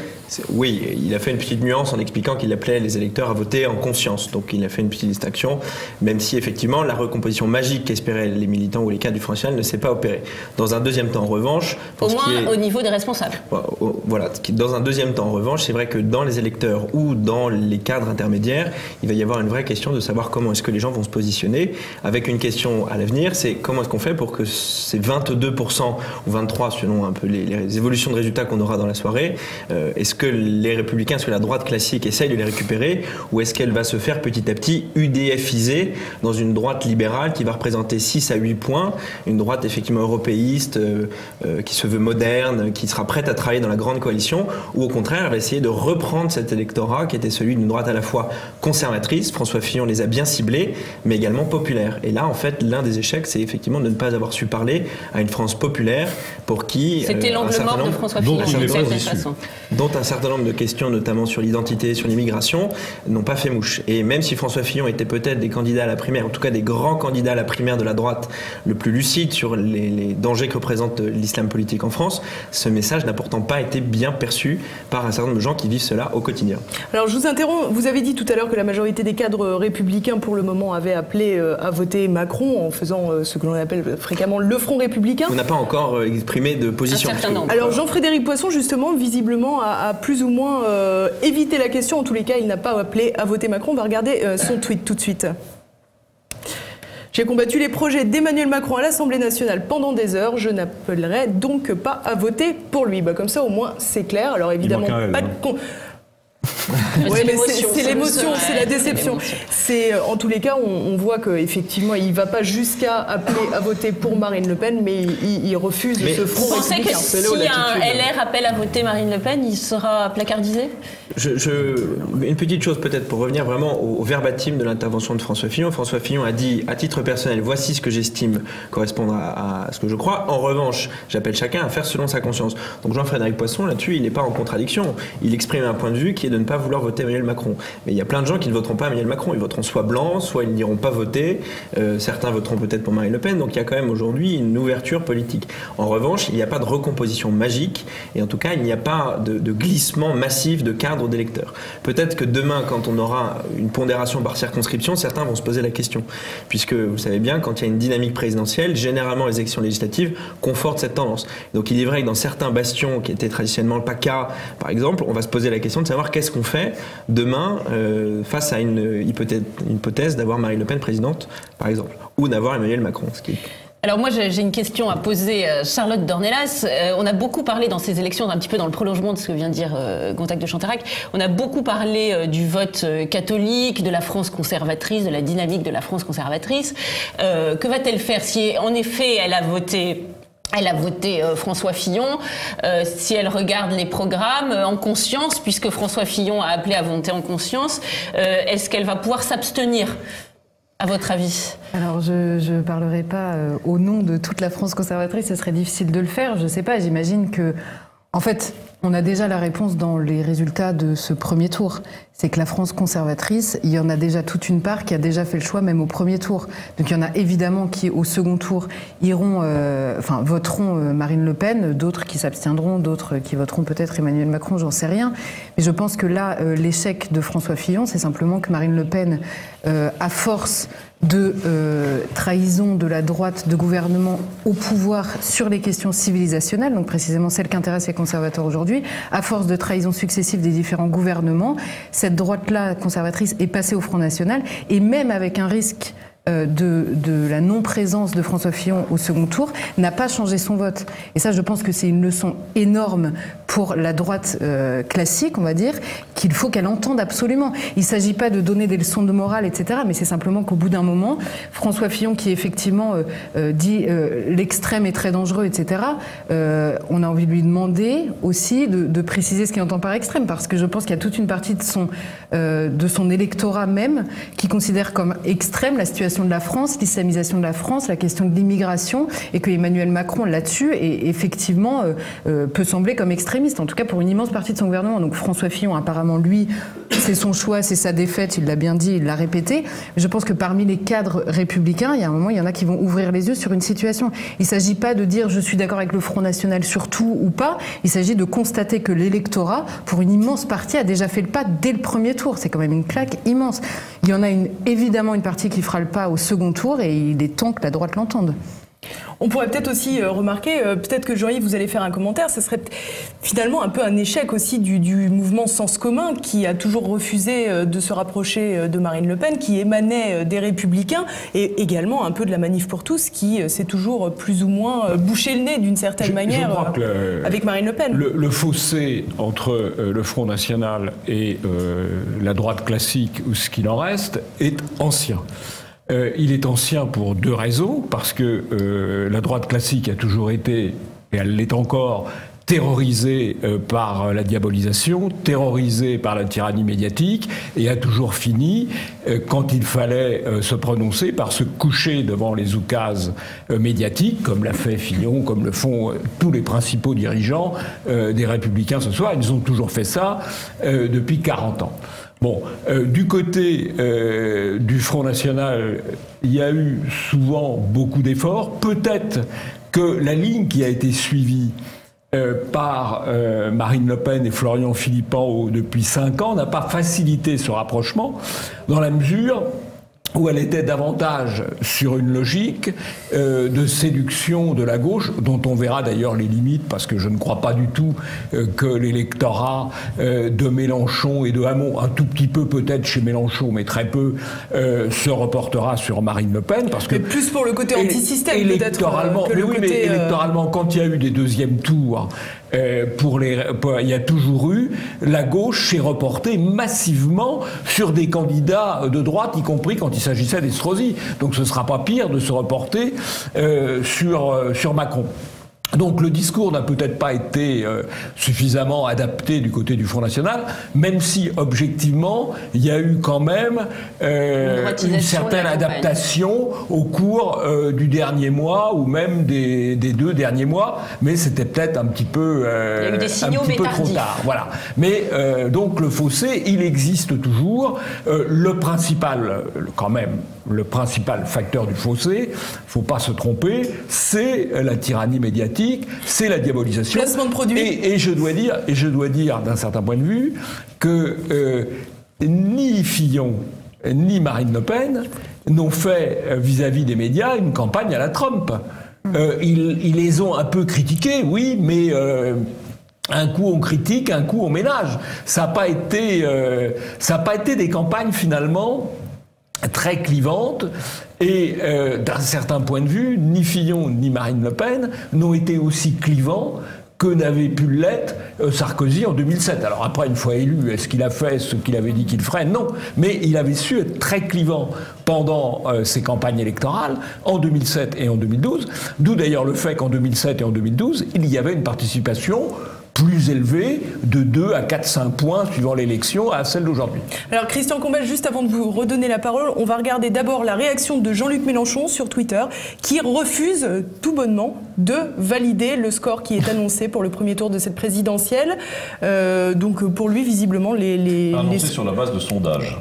Oui, il a fait une petite nuance en expliquant qu'il appelait les électeurs à voter en conscience. Donc il a fait une petite distinction, même si effectivement la recomposition magique qu'espéraient les militants ou les cadres du Front National ne s'est pas opérée. Dans un deuxième temps, en revanche... Au moins au niveau des responsables. Voilà. Dans un deuxième temps, en revanche, c'est vrai que dans les électeurs ou dans les cadres intermédiaires, il va y avoir une vraie question de savoir comment est-ce que les gens vont se positionner, avec une question à l'avenir, c'est comment est-ce qu'on fait pour que ces 22% ou 23% selon un peu les évolutions de résultats qu'on aura dans la soirée, est-ce que les Républicains, est-ce que la droite classique essaye de les récupérer, ou est-ce qu'elle va se faire petit à petit UDFiser dans une droite libérale qui va représenter 6 à 8 points, une droite effectivement européiste, qui se veut moderne, qui sera prête à travailler dans la grande coalition, ou au contraire, elle va essayer de reprendre cet électorat qui était celui d'une droite à la fois conservatrice, François Fillon les a bien ciblés, mais également populaire. Et là, en fait, l'un des échecs, c'est effectivement de ne pas avoir su parler à une France populaire pour qui... C'était l'angle mort de François Fillon, d'une certaine façon. Dont un certain nombre de questions, notamment sur l'identité, sur l'immigration, n'ont pas fait mouche. Et même si François Fillon était peut-être des candidats à la primaire, en tout cas des grands candidats à la primaire de la droite, le plus lucide sur les dangers que représente l'islam politique en France, ce message n'a pourtant pas été bien perçu par un certain nombre de gens qui vivent cela au quotidien. Alors je vous interromps, vous avez dit tout à l'heure que la majorité des cadres républicains pour le moment avaient appelé à voter Macron en faisant ce que l'on appelle fréquemment le Front républicain. On n'a pas encore exprimé de position. Alors Jean-Frédéric Poisson justement visiblement a plus ou moins évité la question, en tous les cas il n'a pas appelé à voter Macron. On va regarder son tweet tout de suite. J'ai combattu les projets d'Emmanuel Macron à l'Assemblée nationale pendant des heures. Je n'appellerai donc pas à voter pour lui. Comme ça, au moins, c'est clair. Alors évidemment, pas de... Oui, mais c'est l'émotion, c'est la déception. En tous les cas, on voit qu'effectivement, il ne va pas jusqu'à appeler à voter pour Marine Le Pen, mais il refuse ce Front républicain. Vous pensez que si un LR appelle à voter Marine Le Pen, il sera placardisé? Une petite chose peut-être pour revenir vraiment au verbatim de l'intervention de François Fillon. François Fillon a dit, à titre personnel, voici ce que j'estime correspondre à ce que je crois. En revanche, j'appelle chacun à faire selon sa conscience. Donc Jean-Frédéric Poisson, là-dessus, il n'est pas en contradiction. Il exprime un point de vue qui est de ne pas vouloir voter Emmanuel Macron. Mais il y a plein de gens qui ne voteront pas Emmanuel Macron. Ils voteront soit blanc, soit ils n'iront pas voter. Certains voteront peut-être pour Marine Le Pen. Donc il y a quand même aujourd'hui une ouverture politique. En revanche, il n'y a pas de recomposition magique. Et en tout cas, il n'y a pas de glissement massif de cadres d'électeurs. Peut-être que demain, quand on aura une pondération par circonscription, certains vont se poser la question. Puisque vous savez bien, quand il y a une dynamique présidentielle, généralement les élections législatives confortent cette tendance. Donc il est vrai que dans certains bastions qui étaient traditionnellement le PACA, par exemple, on va se poser la question de savoir qu'est-ce qu'on fait demain face à une hypothèse d'avoir Marine Le Pen présidente, par exemple, ou d'avoir Emmanuel Macron. Alors moi j'ai une question à poser à Charlotte Dornelas. On a beaucoup parlé dans ces élections, un petit peu dans le prolongement de ce que vient de dire Gontague de Chanterac, on a beaucoup parlé du vote catholique, de la France conservatrice, de la dynamique de la France conservatrice. Que va-t-elle faire si en effet elle a voté François Fillon, si elle regarde les programmes en conscience, puisque François Fillon a appelé à voter en conscience, est-ce qu'elle va pouvoir s'abstenir, à votre avis? Alors, je ne parlerai pas au nom de toute la France conservatrice, ce serait difficile de le faire. Je ne sais pas, j'imagine que, en fait, on a déjà la réponse dans les résultats de ce premier tour. C'est que la France conservatrice, il y en a déjà toute une part qui a déjà fait le choix, même au premier tour. Donc il y en a évidemment qui, au second tour, voteront Marine Le Pen, d'autres qui s'abstiendront, d'autres qui voteront peut-être Emmanuel Macron, j'en sais rien. Mais je pense que là, l'échec de François Fillon, c'est simplement que Marine Le Pen, à force de trahison de la droite de gouvernement au pouvoir sur les questions civilisationnelles, donc précisément celles qui intéressent les conservateurs aujourd'hui, à force de trahison successive des différents gouvernements, cette droite-là conservatrice est passée au Front National, et même avec un risque de la non-présence de François Fillon au second tour, n'a pas changé son vote. Et ça, je pense que c'est une leçon énorme pour la droite classique, on va dire, qu'il faut qu'elle entende absolument. Il ne s'agit pas de donner des leçons de morale, etc., mais c'est simplement qu'au bout d'un moment, François Fillon, qui effectivement dit l'extrême est très dangereux, etc., on a envie de lui demander aussi de préciser ce qu'il entend par extrême, parce que je pense qu'il y a toute une partie de son électorat même qui considère comme extrême la situation de la France, l'islamisation de la France, la question de l'immigration, et que Emmanuel Macron là-dessus est effectivement peut sembler comme extrémiste, en tout cas pour une immense partie de son gouvernement. Donc François Fillon, apparemment, lui, c'est son choix, c'est sa défaite, il l'a bien dit, il l'a répété. Je pense que parmi les cadres républicains, il y a un moment, il y en a qui vont ouvrir les yeux sur une situation. Il ne s'agit pas de dire je suis d'accord avec le Front National sur tout ou pas, il s'agit de constater que l'électorat, pour une immense partie, a déjà fait le pas dès le premier tour. C'est quand même une claque immense. Il y en a évidemment une partie qui fera le pas au second tour, et il est temps que la droite l'entende. On pourrait peut-être aussi remarquer, peut-être que Jean-Yves, vous allez faire un commentaire, ce serait finalement un peu un échec aussi du mouvement Sens commun, qui a toujours refusé de se rapprocher de Marine Le Pen, qui émanait des Républicains, et également un peu de la Manif pour tous, qui s'est toujours plus ou moins bouché le nez d'une certaine manière avec Marine Le Pen. Le fossé entre le Front National et la droite classique, ou ce qu'il en reste, est ancien. Il est ancien pour deux raisons, parce que la droite classique a toujours été, et elle l'est encore, terrorisée par la diabolisation, terrorisée par la tyrannie médiatique, et a toujours fini, quand il fallait se prononcer, par se coucher devant les oukases médiatiques, comme l'a fait Fillon, comme le font tous les principaux dirigeants des Républicains ce soir. Ils ont toujours fait ça depuis 40 ans. Bon, du côté du Front National, il y a eu souvent beaucoup d'efforts. Peut-être que la ligne qui a été suivie par Marine Le Pen et Florian Philippot depuis 5 ans n'a pas facilité ce rapprochement, dans la mesure où elle était davantage sur une logique de séduction de la gauche, dont on verra d'ailleurs les limites, parce que je ne crois pas du tout que l'électorat de Mélenchon et de Hamon, un tout petit peu peut-être chez Mélenchon, mais très peu, se reportera sur Marine Le Pen, parce que... Mais plus pour le côté anti-système, peut-être. Électoralement, mais électoralement, quand il y a eu des deuxièmes tours, il y a toujours eu, la gauche s'est reportée massivement sur des candidats de droite, y compris quand il s'agissait d'Estrosi. Donc ce ne sera pas pire de se reporter sur Macron. Donc le discours n'a peut-être pas été suffisamment adapté du côté du Front National, même si objectivement il y a eu quand même une certaine adaptation au cours du dernier mois ou même des 2 derniers mois, mais c'était peut-être un petit peu, il y a eu des signaux, un petit peu trop tard. Voilà. Mais donc le fossé, il existe toujours. Le principal, quand même, le principal facteur du fossé, faut pas se tromper, c'est la tyrannie médiatique, c'est la diabolisation. Placement de produits. Et je dois dire, d'un certain point de vue, que ni Fillon ni Marine Le Pen n'ont fait vis-à-vis des médias une campagne à la Trump. Ils les ont un peu critiqués, oui, mais un coup on critique, un coup on ménage. Ça n'a pas été des campagnes finalement très clivantes, et d'un certain point de vue, ni Fillon ni Marine Le Pen n'ont été aussi clivants que n'avait pu l'être Sarkozy en 2007. Alors après, une fois élu, est-ce qu'il a fait ce qu'il avait dit qu'il ferait? Non. Mais il avait su être très clivant pendant ses campagnes électorales, en 2007 et en 2012, d'où d'ailleurs le fait qu'en 2007 et en 2012, il y avait une participation plus élevée de 2 à 4-5 points suivant l'élection à celle d'aujourd'hui. Alors Christian Combal, juste avant de vous redonner la parole, on va regarder d'abord la réaction de Jean-Luc Mélenchon sur Twitter, qui refuse tout bonnement de valider le score qui est annoncé pour le premier tour de cette présidentielle. Donc pour lui, visiblement, annoncé sur la base de sondages.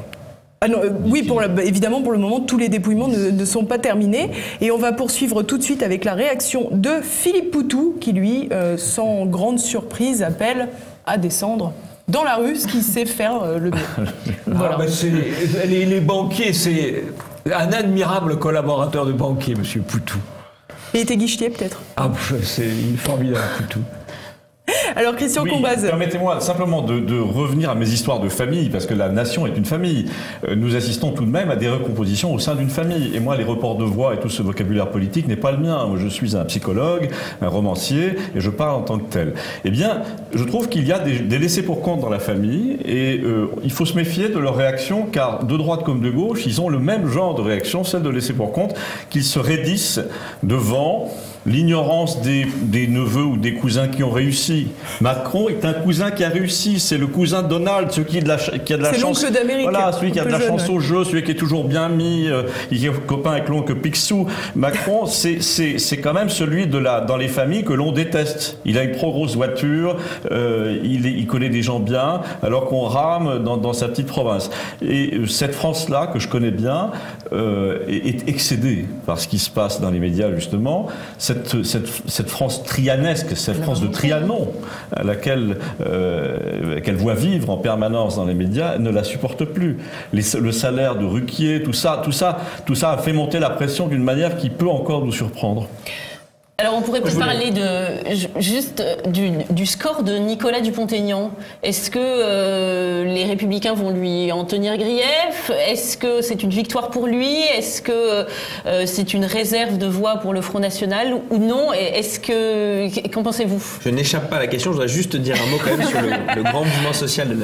Ah non, oui, évidemment, pour le moment, tous les dépouillements ne sont pas terminés. Et on va poursuivre tout de suite avec la réaction de Philippe Poutou, qui, lui, sans grande surprise, appelle à descendre dans la rue, ce qu'il sait faire le mieux. Voilà. Les banquiers, c'est un admirable collaborateur de banquier, monsieur Poutou. Il était guichetier, peut-être? Ah, c'est formidable, Poutou. Alors Christian Combaz. Permettez-moi simplement de revenir à mes histoires de famille, parce que la nation est une famille. Nous assistons tout de même à des recompositions au sein d'une famille. Et moi, les reports de voix et tout ce vocabulaire politique n'est pas le mien. Moi, je suis un psychologue, un romancier, et je parle en tant que tel. Eh bien, je trouve qu'il y a des laissés pour compte dans la famille, et il faut se méfier de leurs réactions, car de droite comme de gauche, ils ont le même genre de réaction, celle de laissés pour compte, qu'ils se raidissent devant l'ignorance des neveux ou des cousins qui ont réussi. Macron est un cousin qui a réussi, c'est le cousin de Donald, celui qui a de la chance. C'est l'oncle d'Amérique. Voilà, celui qui a de la chance au jeu, celui qui est toujours bien mis, il est copain avec l'oncle Picsou. Macron, c'est quand même celui dans les familles que l'on déteste. Il a une trop grosse voiture, il connaît des gens bien, alors qu'on rame dans sa petite province. Et cette France-là, que je connais bien, est excédée par ce qui se passe dans les médias, justement. Cette France trianesque, cette France de Trianon, à laquelle qu'elle voit vivre en permanence dans les médias, elle ne la supporte plus. Le salaire de Ruquier, tout ça a fait monter la pression d'une manière qui peut encore nous surprendre. Alors on pourrait peut-être parler du score de Nicolas Dupont-Aignan. Est-ce que les Républicains vont lui en tenir grief? Est-ce que c'est une victoire pour lui? Est-ce que c'est une réserve de voix pour le Front National ou non? Qu'en pensez-vous? Je n'échappe pas à la question, je voudrais juste dire un mot quand même sur le grand mouvement social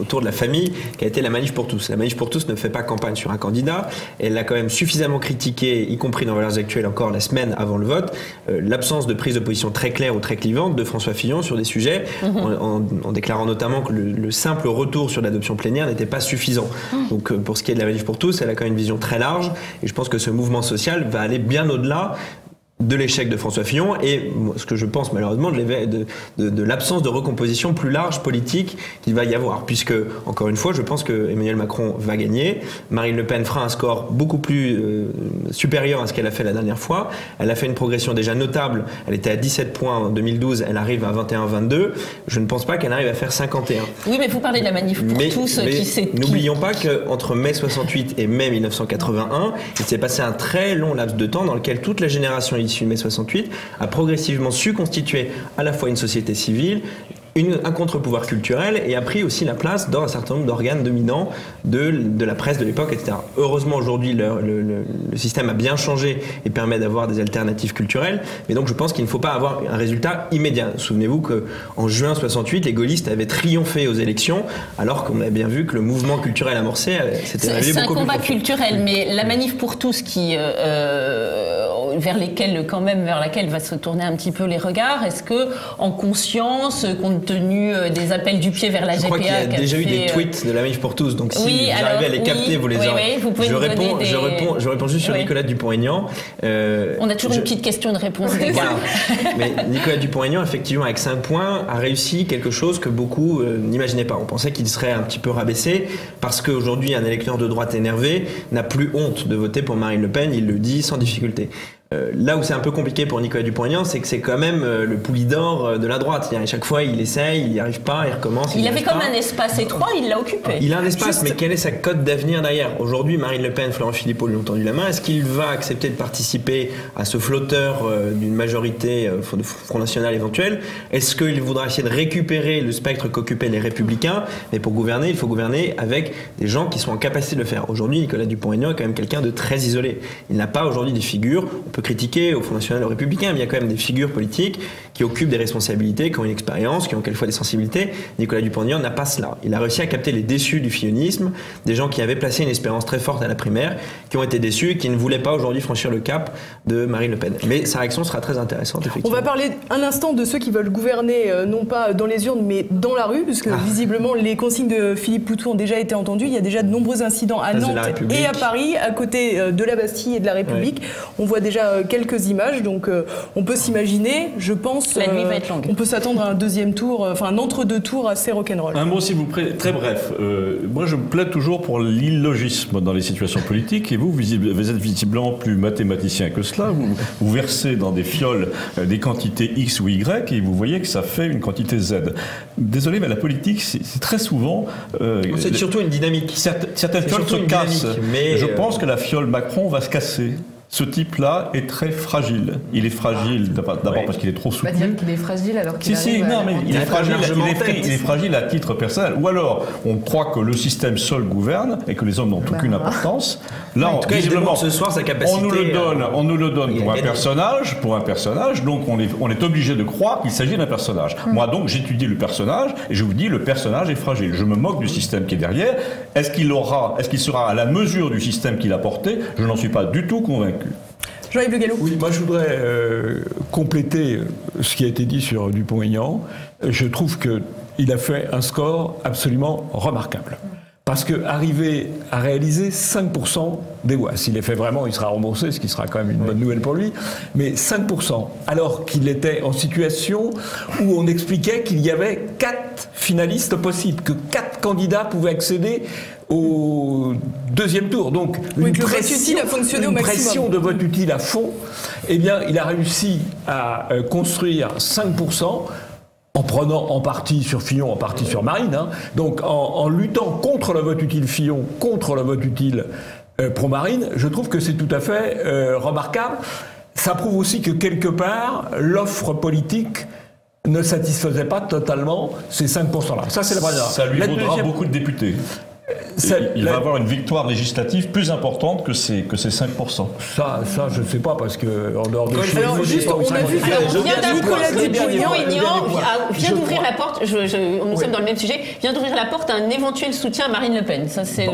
autour de la famille qui a été la Manif pour tous. La Manif pour tous ne fait pas campagne sur un candidat, elle l'a quand même suffisamment critiqué, y compris dans Valeurs Actuelles encore la semaine avant le vote, l'absence de prise de position très claire ou très clivante de François Fillon sur des sujets, en déclarant notamment que le simple retour sur l'adoption plénière n'était pas suffisant. Donc pour ce qui est de la Manif pour tous, elle a quand même une vision très large, et je pense que ce mouvement social va aller bien au-delà de l'échec de François Fillon et ce que je pense malheureusement de l'absence de recomposition plus large politique qu'il va y avoir, puisque encore une fois je pense que Emmanuel Macron va gagner, Marine Le Pen fera un score beaucoup plus supérieur à ce qu'elle a fait la dernière fois, elle a fait une progression déjà notable, elle était à 17 points en 2012, elle arrive à 21-22, je ne pense pas qu'elle arrive à faire 51. Oui, mais vous parlez de la Manif pour tous qui s'est... N'oublions pas qu'entre mai 68 et mai 1981, il s'est passé un très long laps de temps dans lequel toute la génération issue de mai 68 a progressivement su constituer à la fois une société civile, un contre-pouvoir culturel, et a pris aussi la place dans un certain nombre d'organes dominants de la presse de l'époque, etc. Heureusement, aujourd'hui, le système a bien changé et permet d'avoir des alternatives culturelles, mais donc je pense qu'il ne faut pas avoir un résultat immédiat. Souvenez-vous qu'en juin 68, les gaullistes avaient triomphé aux élections, alors qu'on a bien vu que le mouvement culturel amorcé s'était révélé beaucoup plus... C'est un combat culturel, mais la Manif pour tous qui vers laquelle va se tourner un petit peu les regards. Est-ce que, en conscience, compte tenu des appels du pied vers la GPA, je crois qu'il y a déjà eu des tweets de la Manif pour tous, donc si vous arrivez à les capter, vous les aurez. Oui, vous pouvez je réponds juste sur Nicolas Dupont-Aignan. On a toujours une petite question de réponse des gars. Mais Nicolas Dupont-Aignan, effectivement, avec 5 points, a réussi quelque chose que beaucoup n'imaginaient pas. On pensait qu'il serait un petit peu rabaissé, parce qu'aujourd'hui, un électeur de droite énervé n'a plus honte de voter pour Marine Le Pen, il le dit sans difficulté. Là où c'est un peu compliqué pour Nicolas Dupont-Aignan, c'est que c'est quand même le Poulidor de la droite. À chaque fois, il essaye, il n'y arrive pas, il recommence. Il avait comme un espace étroit, il l'a occupé. Il a un espace, mais quelle est sa cote d'avenir derrière? Aujourd'hui, Marine Le Pen, Florent Philippot lui ont tendu la main. Est-ce qu'il va accepter de participer à ce flotteur d'une majorité de Front National éventuel? Est-ce qu'il voudra essayer de récupérer le spectre qu'occupaient les Républicains? Mais pour gouverner, il faut gouverner avec des gens qui sont en capacité de le faire. Aujourd'hui, Nicolas Dupont-Aignan est quand même quelqu'un de très isolé. Il n'a pas aujourd'hui des figures. On peut critiquer au Front National et aux Républicains, mais il y a quand même des figures politiques qui occupent des responsabilités, qui ont une expérience, qui ont quelquefois des sensibilités. Nicolas Dupont-Aignan n'a pas cela. Il a réussi à capter les déçus du fillonisme, des gens qui avaient placé une espérance très forte à la primaire, qui ont été déçus et qui ne voulaient pas aujourd'hui franchir le cap de Marine Le Pen. Mais sa réaction sera très intéressante, effectivement. On va parler un instant de ceux qui veulent gouverner, non pas dans les urnes, mais dans la rue, puisque visiblement les consignes de Philippe Poutou ont déjà été entendues. Il y a déjà de nombreux incidents à Nantes et à Paris, à côté de la Bastille et de la République. Ouais. On voit déjà quelques images, donc on peut s'imaginer, je pense, la nuit va être longue. On peut s'attendre à un deuxième tour, enfin un entre-deux tours assez rock'n'roll. Un mot s'il vous plaît, très bref. Moi je me plaide toujours pour l'illogisme dans les situations politiques, et vous êtes visiblement plus mathématicien que cela. Vous versez dans des fioles des quantités X ou Y et vous voyez que ça fait une quantité Z. Désolé, mais la politique, c'est très souvent... c'est surtout une dynamique. Certaines fioles se cassent. Mais je pense que la fiole Macron va se casser. Ce type-là est très fragile. Il est fragile d'abord parce qu'il est trop soutenu. On va dire qu'il est fragile alors qu'il il est fragile à titre personnel. Ou alors, on croit que le système seul gouverne et que les hommes n'ont aucune importance. Là, en tout cas, visiblement, ce soir, sa capacité. On nous le donne pour un personnage. Donc, on est obligé de croire qu'il s'agit d'un personnage. Moi, donc, j'étudie le personnage et je vous dis, le personnage est fragile. Je me moque du système qui est derrière. Est-ce qu'il sera à la mesure du système qu'il a porté? Je n'en suis pas du tout convaincu. Jean-Yves Le Gallou. Oui, moi je voudrais compléter ce qui a été dit sur Dupont-Aignan. Je trouve qu'il a fait un score absolument remarquable. Parce qu'arriver à réaliser 5% des voix, s'il les fait vraiment, il sera remboursé, ce qui sera quand même une bonne nouvelle pour lui, mais 5%, alors qu'il était en situation où on expliquait qu'il y avait 4 finalistes possibles, que 4 candidats pouvaient accéder au deuxième tour. Donc une pression de vote utile à fond. Eh bien, il a réussi à construire 5%. En prenant en partie sur Fillon, en partie sur Marine. Hein. Donc en luttant contre le vote utile Fillon, contre le vote utile pro-Marine, je trouve que c'est tout à fait remarquable. Ça prouve aussi que quelque part, l'offre politique ne satisfaisait pas totalement ces 5%-là. Ça, c'est la première. Ça lui vaudra beaucoup de députés. Il va avoir une victoire législative plus importante que ces 5%. Ça, je ne sais pas, parce qu'en dehors de chez alors, juste, on a vu Nicolas Dupont-Aignan vient d'ouvrir la porte, nous sommes dans le même sujet, vient d'ouvrir la porte à un éventuel soutien à Marine Le Pen. Ça, c'est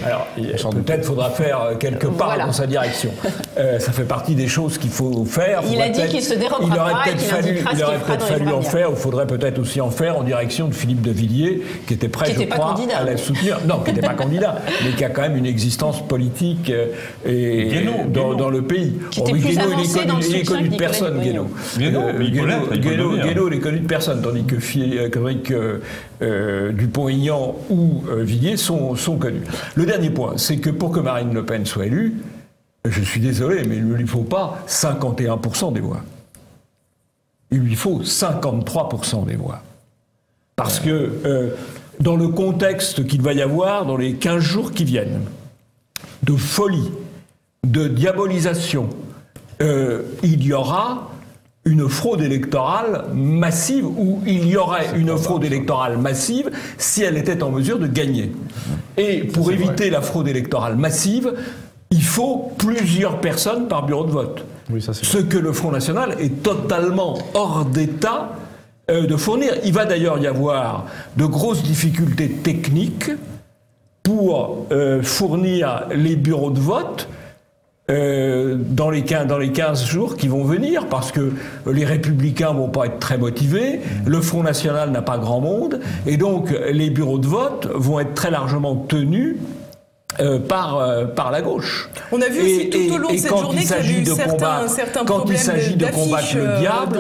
Alors, peut-être faudra faire quelques pas dans sa direction. Ça fait partie des choses qu'il faut faire. Il a dit qu'il se dérobera pas et qu'il indiquera ce qu'il fera dans les Il aurait peut-être fallu en faire, il faudrait peut-être aussi en faire en direction de Philippe de Villiers, qui était prêt, je crois, à la soutenir. Non, qui n'était pas candidat, mais qui a quand même une existence politique dans le pays. Qui était plus avancé dans le soutien il est connu de personne, Guénaud. Guénaud, il est connu de personne, tandis que Dupont-Aignan ou Villiers sont connus. Le dernier point, c'est que pour que Marine Le Pen soit élue, je suis désolé, mais il ne lui faut pas 51% des voix. Il lui faut 53% des voix. Parce que dans le contexte qu'il va y avoir dans les 15 jours qui viennent, de folie, de diabolisation, il y aura une fraude électorale massive, ou il y aurait une fraude électorale massive si elle était en mesure de gagner. Et pour éviter la fraude électorale massive, il faut plusieurs personnes par bureau de vote. Oui, ça, ce que le Front National est totalement hors d'état de fournir. Il va d'ailleurs y avoir de grosses difficultés techniques pour fournir les bureaux de vote dans les 15 jours qui vont venir, parce que les Républicains vont pas être très motivés, le Front National n'a pas grand monde, et donc les bureaux de vote vont être très largement tenus par la gauche. On a vu aussi tout au long de cette journée qu'il y a eu certains quand il problèmes s'agit de combattre le diable,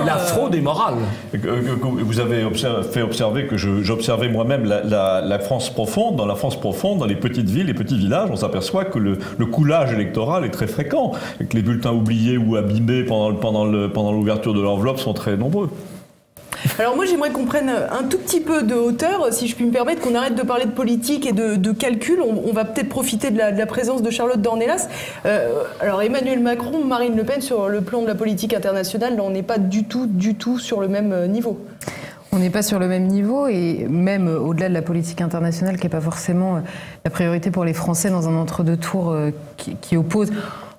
la fraude est morale. Vous avez fait observer que j'observais moi-même la France profonde. Dans la France profonde, dans les petites villes, les petits villages, on s'aperçoit que le coulage électoral est très fréquent, et que les bulletins oubliés ou abîmés pendant l'ouverture de l'enveloppe sont très nombreux. Alors moi j'aimerais qu'on prenne un tout petit peu de hauteur, si je puis me permettre, qu'on arrête de parler de politique et de calcul. On va peut-être profiter de la présence de Charlotte Dornelas. Alors Emmanuel Macron, Marine Le Pen, sur le plan de la politique internationale, là, on n'est pas du tout sur le même niveau. On n'est pas sur le même niveau, et même au-delà de la politique internationale, qui n'est pas forcément la priorité pour les Français dans un entre-deux tours qui oppose.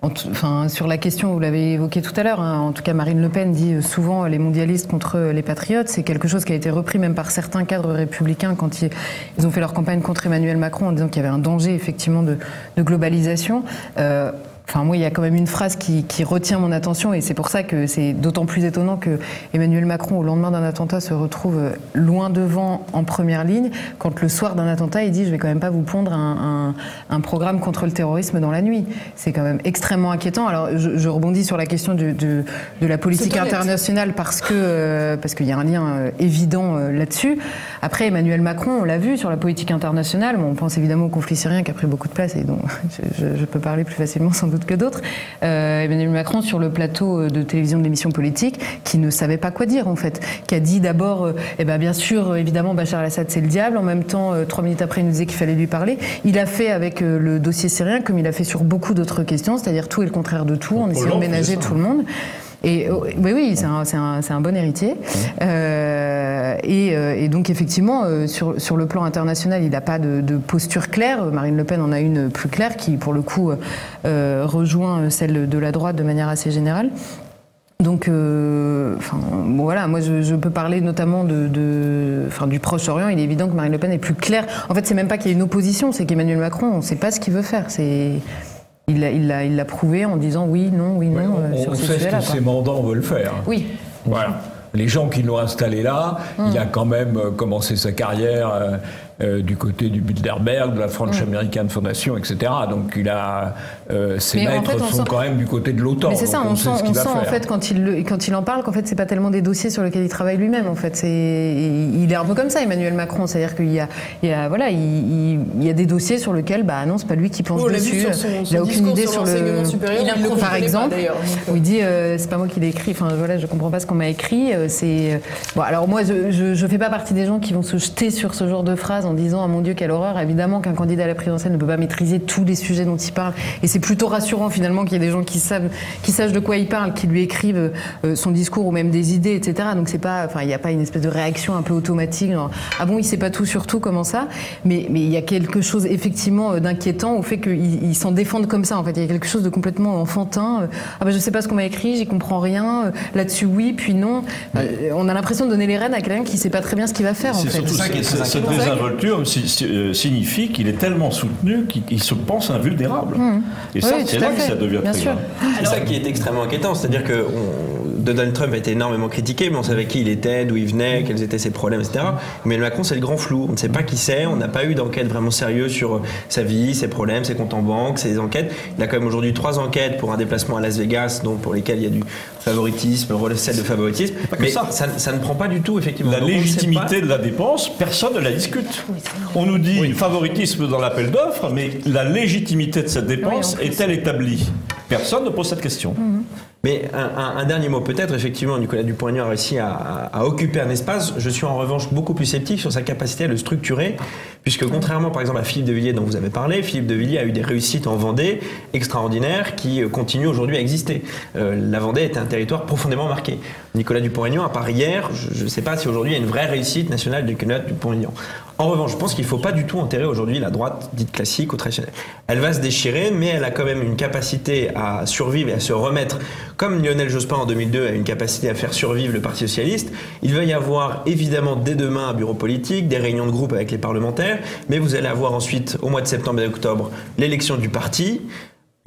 Enfin, sur la question, vous l'avez évoqué tout à l'heure, hein, en tout cas Marine Le Pen dit souvent les mondialistes contre les patriotes. C'est quelque chose qui a été repris même par certains cadres républicains quand ils ont fait leur campagne contre Emmanuel Macron en disant qu'il y avait un danger effectivement de globalisation. Enfin, moi, il y a quand même une phrase qui retient mon attention, et c'est pour ça que c'est d'autant plus étonnant que Emmanuel Macron, au lendemain d'un attentat, se retrouve loin devant, en première ligne, quand le soir d'un attentat, il dit « je vais quand même pas vous pondre un programme contre le terrorisme dans la nuit ». C'est quand même extrêmement inquiétant. Alors, je rebondis sur la question de la politique internationale parce qu'il y a un lien évident là-dessus. Après, Emmanuel Macron, on l'a vu sur la politique internationale, on pense évidemment au conflit syrien qui a pris beaucoup de place et dont je peux parler plus facilement sans doute que d'autres. Emmanuel Macron, sur le plateau de télévision de l'émission politique, qui ne savait pas quoi dire en fait, qui a dit d'abord, bien sûr, évidemment, Bachar el-Assad c'est le diable, en même temps, 3 minutes après, il nous disait qu'il fallait lui parler. Il a fait avec le dossier syrien, comme il a fait sur beaucoup d'autres questions, c'est-à-dire tout et le contraire de tout, en essayant de ménager tout le monde. Et oui, c'est un bon héritier. Et donc effectivement, sur le plan international, il n'a pas de posture claire. Marine Le Pen en a une plus claire qui, pour le coup, rejoint celle de la droite de manière assez générale. Donc, voilà, moi je peux parler notamment du Proche-Orient. Il est évident que Marine Le Pen est plus claire. En fait, c'est même pas qu'il y ait une opposition, c'est qu'Emmanuel Macron, on ne sait pas ce qu'il veut faire. Il l'a prouvé en disant oui, non, sur ces sujets-là. On sait ce que ses mandants veulent faire. Oui. Voilà. Les gens qui l'ont installé là, il a quand même commencé sa carrière du côté du Bilderberg, de la French American Foundation, etc. Donc ses maîtres sont quand même du côté de l'OTAN. Mais c'est ça, on sent en fait quand il en parle qu'en fait c'est pas tellement des dossiers sur lesquels il travaille lui-même. En fait, il est un peu comme ça, Emmanuel Macron, c'est-à-dire qu'il y a des dossiers sur lesquels non, c'est pas lui qui pense dessus. Il a aucune idée sur l'enseignement supérieur. Par exemple, où il dit c'est pas moi qui l'ai écrit. Enfin voilà, je comprends pas ce qu'on m'a écrit. Alors moi je fais pas partie des gens qui vont se jeter sur ce genre de phrases en disant « Ah mon Dieu, quelle horreur !» Évidemment qu'un candidat à la présidentielle ne peut pas maîtriser tous les sujets dont il parle. Et c'est plutôt rassurant finalement qu'il y ait des gens qui sachent de quoi il parle, qui lui écrivent son discours ou même des idées, etc. Donc c'est pas, il n'y a pas une espèce de réaction un peu automatique, genre « Ah bon, il sait pas tout sur tout, comment ça ?» Mais il y a quelque chose effectivement d'inquiétant au fait qu'ils s'en défendent comme ça. En fait, il y a quelque chose de complètement enfantin. « Ah je sais pas ce qu'on m'a écrit, j'y comprends rien. Là-dessus oui, puis non. » On a l'impression de donner les rênes à quelqu'un qui ne sait pas très bien ce qu'il va faire. C'est surtout ça qui est très cette désinvolture signifie qu'il est tellement soutenu qu'il se pense invulnérable. Et ça, c'est là que ça devient très grave. C'est ça qui est extrêmement inquiétant. C'est-à-dire que Donald Trump a été énormément critiqué, mais on savait qui il était, d'où il venait, quels étaient ses problèmes, etc. Mais Macron, c'est le grand flou. On ne sait pas qui c'est. On n'a pas eu d'enquête vraiment sérieuse sur sa vie, ses problèmes, ses comptes en banque, ses enquêtes. Il a quand même aujourd'hui 3 enquêtes pour un déplacement à Las Vegas, donc pour lesquelles il y a du favoritisme, recel de favoritisme. Mais ça ne prend pas du tout, effectivement. La légitimité de la dépense, personne ne la discute. On nous dit favoritisme dans l'appel d'offres, mais la légitimité de cette dépense est-elle établie? Personne ne pose cette question. Mais un dernier mot peut-être, effectivement, Nicolas Dupont-Aignan a réussi à occuper un espace. Je suis en revanche beaucoup plus sceptique sur sa capacité à le structurer, puisque contrairement par exemple à Philippe de Villiers dont vous avez parlé, Philippe de Villiers a eu des réussites en Vendée extraordinaires qui continuent aujourd'hui à exister. La Vendée est un territoire profondément marqué. Nicolas Dupont-Aignan, à part hier, je ne sais pas si aujourd'hui il y a une vraie réussite nationale de Nicolas Dupont-Aignan. En revanche, je pense qu'il ne faut pas du tout enterrer aujourd'hui la droite dite classique ou traditionnelle. Elle va se déchirer, mais elle a quand même une capacité à survivre et à se remettre, comme Lionel Jospin en 2002 a une capacité à faire survivre le Parti socialiste. Il va y avoir évidemment dès demain un bureau politique, des réunions de groupe avec les parlementaires, mais vous allez avoir ensuite, au mois de septembre et octobre, l'élection du parti.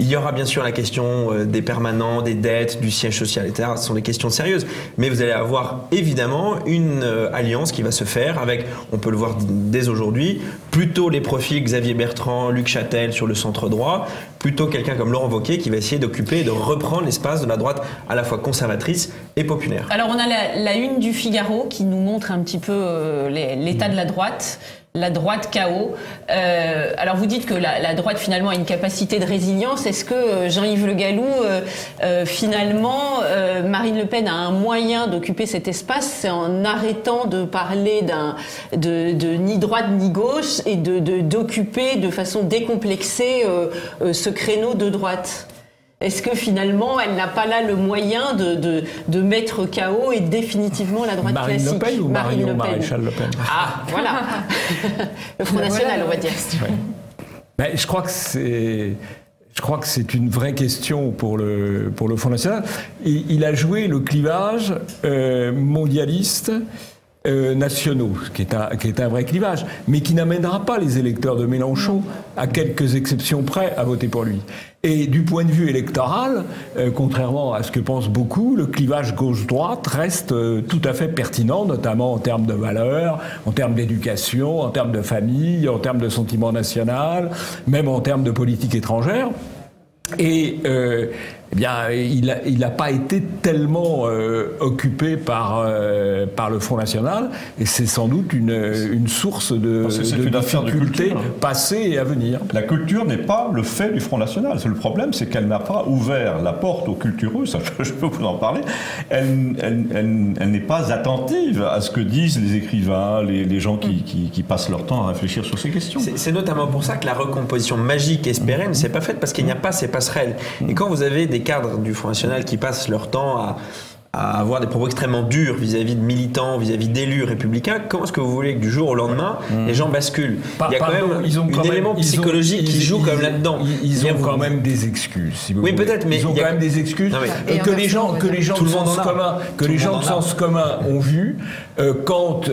Il y aura bien sûr la question des permanents, des dettes, du siège social, etc. Ce sont des questions sérieuses. Mais vous allez avoir évidemment une alliance qui va se faire avec, on peut le voir dès aujourd'hui, plutôt les profils Xavier Bertrand, Luc Châtel sur le centre droit, plutôt quelqu'un comme Laurent Wauquiez qui va essayer d'occuper et de reprendre l'espace de la droite à la fois conservatrice et populaire. Alors on a la une du Figaro qui nous montre un petit peu l'état de la droite. La droite chaos. Alors vous dites que la droite finalement a une capacité de résilience. Est-ce que Jean-Yves Le Gallou, finalement, Marine Le Pen a un moyen d'occuper cet espace, c'est en arrêtant de parler de ni droite ni gauche et d'occuper de façon décomplexée ce créneau de droite? Est-ce que finalement, elle n'a pas là le moyen de mettre KO et définitivement la droite Marine classique? Le Pen ou Marion Maréchal Le Pen? Ah, voilà. Le Front National, on va dire. Ouais. Ben, je crois que c'est une vraie question pour le Front National. Il a joué le clivage mondialiste nationaux, qui est un vrai clivage, mais qui n'amènera pas les électeurs de Mélenchon, à quelques exceptions près, à voter pour lui. Et du point de vue électoral, contrairement à ce que pensent beaucoup, le clivage gauche-droite reste tout à fait pertinent, notamment en termes de valeurs, en termes d'éducation, en termes de famille, en termes de sentiment national, même en termes de politique étrangère. Et eh bien, il n'a pas été tellement occupé par le Front National, et c'est sans doute une source de difficultés passées et à venir. La culture n'est pas le fait du Front National. Le problème, c'est qu'elle n'a pas ouvert la porte aux cultureux, ça je peux vous en parler. Elle n'est pas attentive à ce que disent les écrivains, les gens qui passent leur temps à réfléchir sur ces questions. C'est notamment pour ça que la recomposition magique espérée ne s'est pas faite, parce qu'il n'y a pas ces passerelles. Et quand vous avez des cadres du Front National qui passent leur temps à avoir des propos extrêmement durs vis-à-vis de militants, vis-à-vis d'élus républicains, comment est-ce que vous voulez que du jour au lendemain, les gens basculent? Il y a quand même un élément psychologique qui joue comme là-dedans. Ils ont quand même des excuses, si vous voulez. Oui, peut-être, mais ils ont quand même des excuses que les gens de sens commun ont vu quand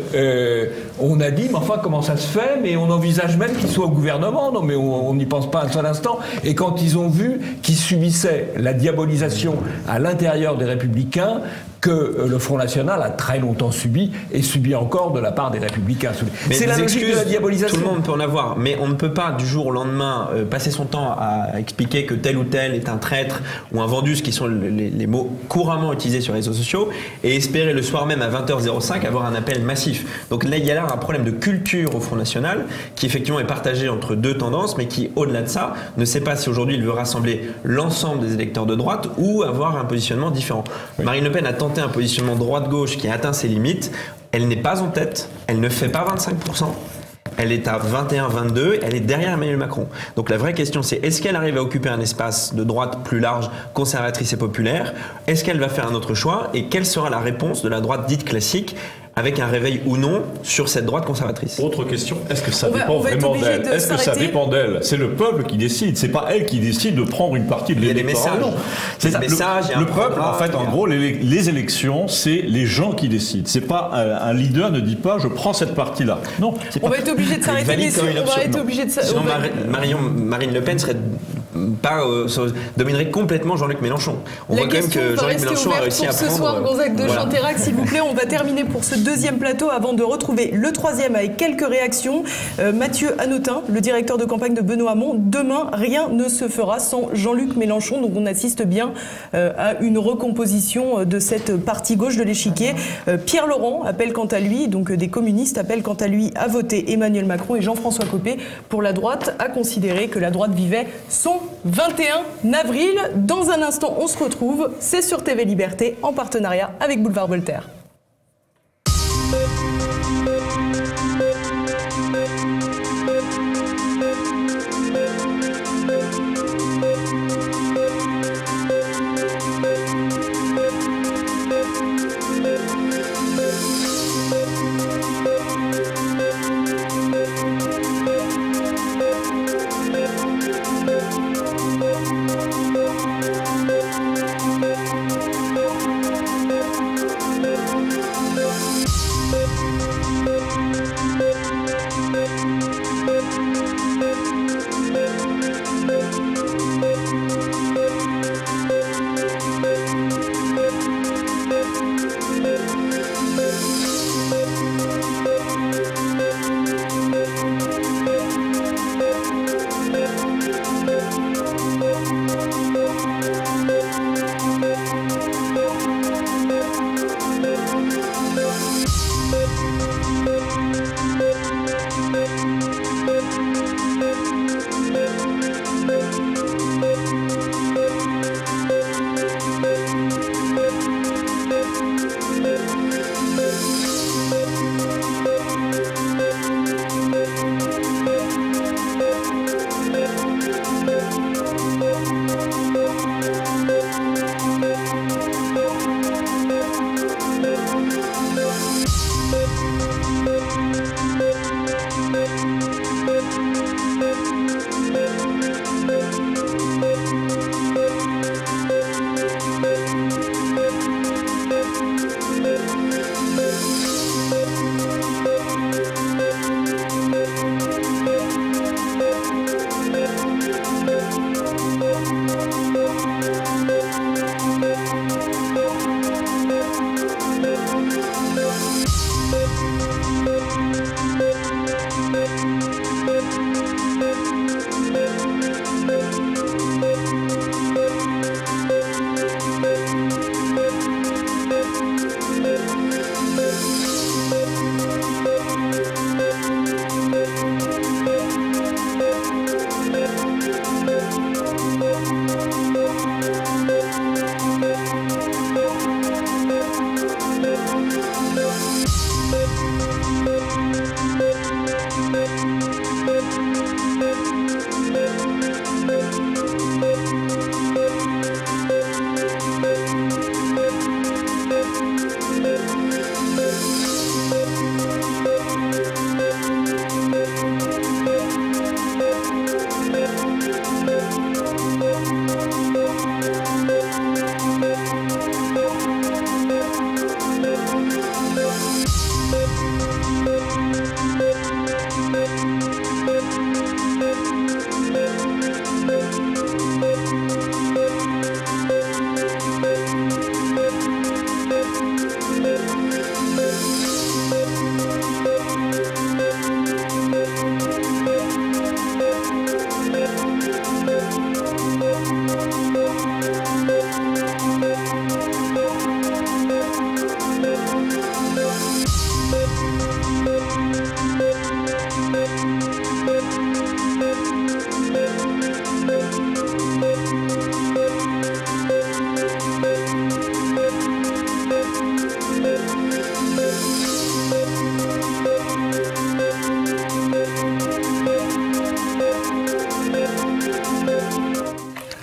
on a dit, mais enfin, comment ça se fait? Mais on envisage même qu'ils soient au gouvernement. Non, mais on n'y pense pas un seul instant. Et quand ils ont vu qu'ils subissaient la diabolisation à l'intérieur des Républicains, que le Front National a très longtemps subi et subit encore de la part des Républicains. C'est la logique de la diabolisation. Tout le monde peut en avoir, mais on ne peut pas du jour au lendemain passer son temps à expliquer que tel ou tel est un traître ou un vendu, ce qui sont les mots couramment utilisés sur les réseaux sociaux, et espérer le soir même à 20h05 avoir un appel massif. Donc là, il y a là un problème de culture au Front National qui effectivement est partagé entre deux tendances, mais qui, au-delà de ça, ne sait pas si aujourd'hui il veut rassembler l'ensemble des électeurs de droite ou avoir un positionnement différent. Oui. Marine Le Pen a tenté un positionnement droite-gauche qui a atteint ses limites. Elle n'est pas en tête, elle ne fait pas 25%. Elle est à 21-22, elle est derrière Emmanuel Macron. Donc la vraie question, c'est est-ce qu'elle arrive à occuper un espace de droite plus large, conservatrice et populaire? Est-ce qu'elle va faire un autre choix? Et quelle sera la réponse de la droite dite classique, avec un réveil ou non sur cette droite conservatrice? Autre question, est-ce que ça dépend vraiment d'elle? Est-ce que ça dépend d'elle? C'est le peuple qui décide, c'est pas elle qui décide de prendre une partie de l'électorat. Il y a des messages. Le peuple, en fait, en gros, les élections, c'est les gens qui décident. C'est pas un leader ne dit pas je prends cette partie-là. Non. On va être obligé de s'arrêter. On va être obligé de s'arrêter. Sinon, Marine Le Pen dominerait complètement Jean-Luc Mélenchon. On voit quand même que Jean-Luc Mélenchon a réussi à prendre. Ce soir, Gonzague de Chanterac, s'il vous plaît, on va terminer pour ce deuxième plateau avant de retrouver le troisième avec quelques réactions. Mathieu Hanotin, le directeur de campagne de Benoît Hamon, demain, rien ne se fera sans Jean-Luc Mélenchon. Donc on assiste bien à une recomposition de cette partie gauche de l'échiquier. Pierre Laurent appelle quant à lui, donc des communistes appellent quant à lui à voter Emmanuel Macron, et Jean-François Copé pour la droite a considéré que la droite vivait son 21 avril. Dans un instant, on se retrouve. C'est sur TV Liberté en partenariat avec Boulevard Voltaire.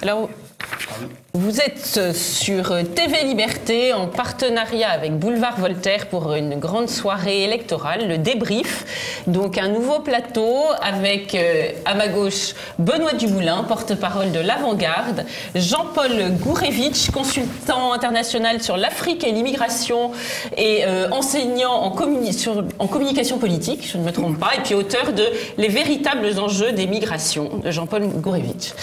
Alors, vous êtes sur TV Liberté en partenariat avec Boulevard Voltaire pour une grande soirée électorale, le débrief. Donc un nouveau plateau avec à ma gauche Benoît Dumoulin, porte-parole de l'Avant-Garde, Jean-Paul Gourevitch, consultant international sur l'Afrique et l'immigration et enseignant en communication politique, je ne me trompe pas, et puis auteur de Les véritables enjeux des migrations de Jean-Paul Gourevitch.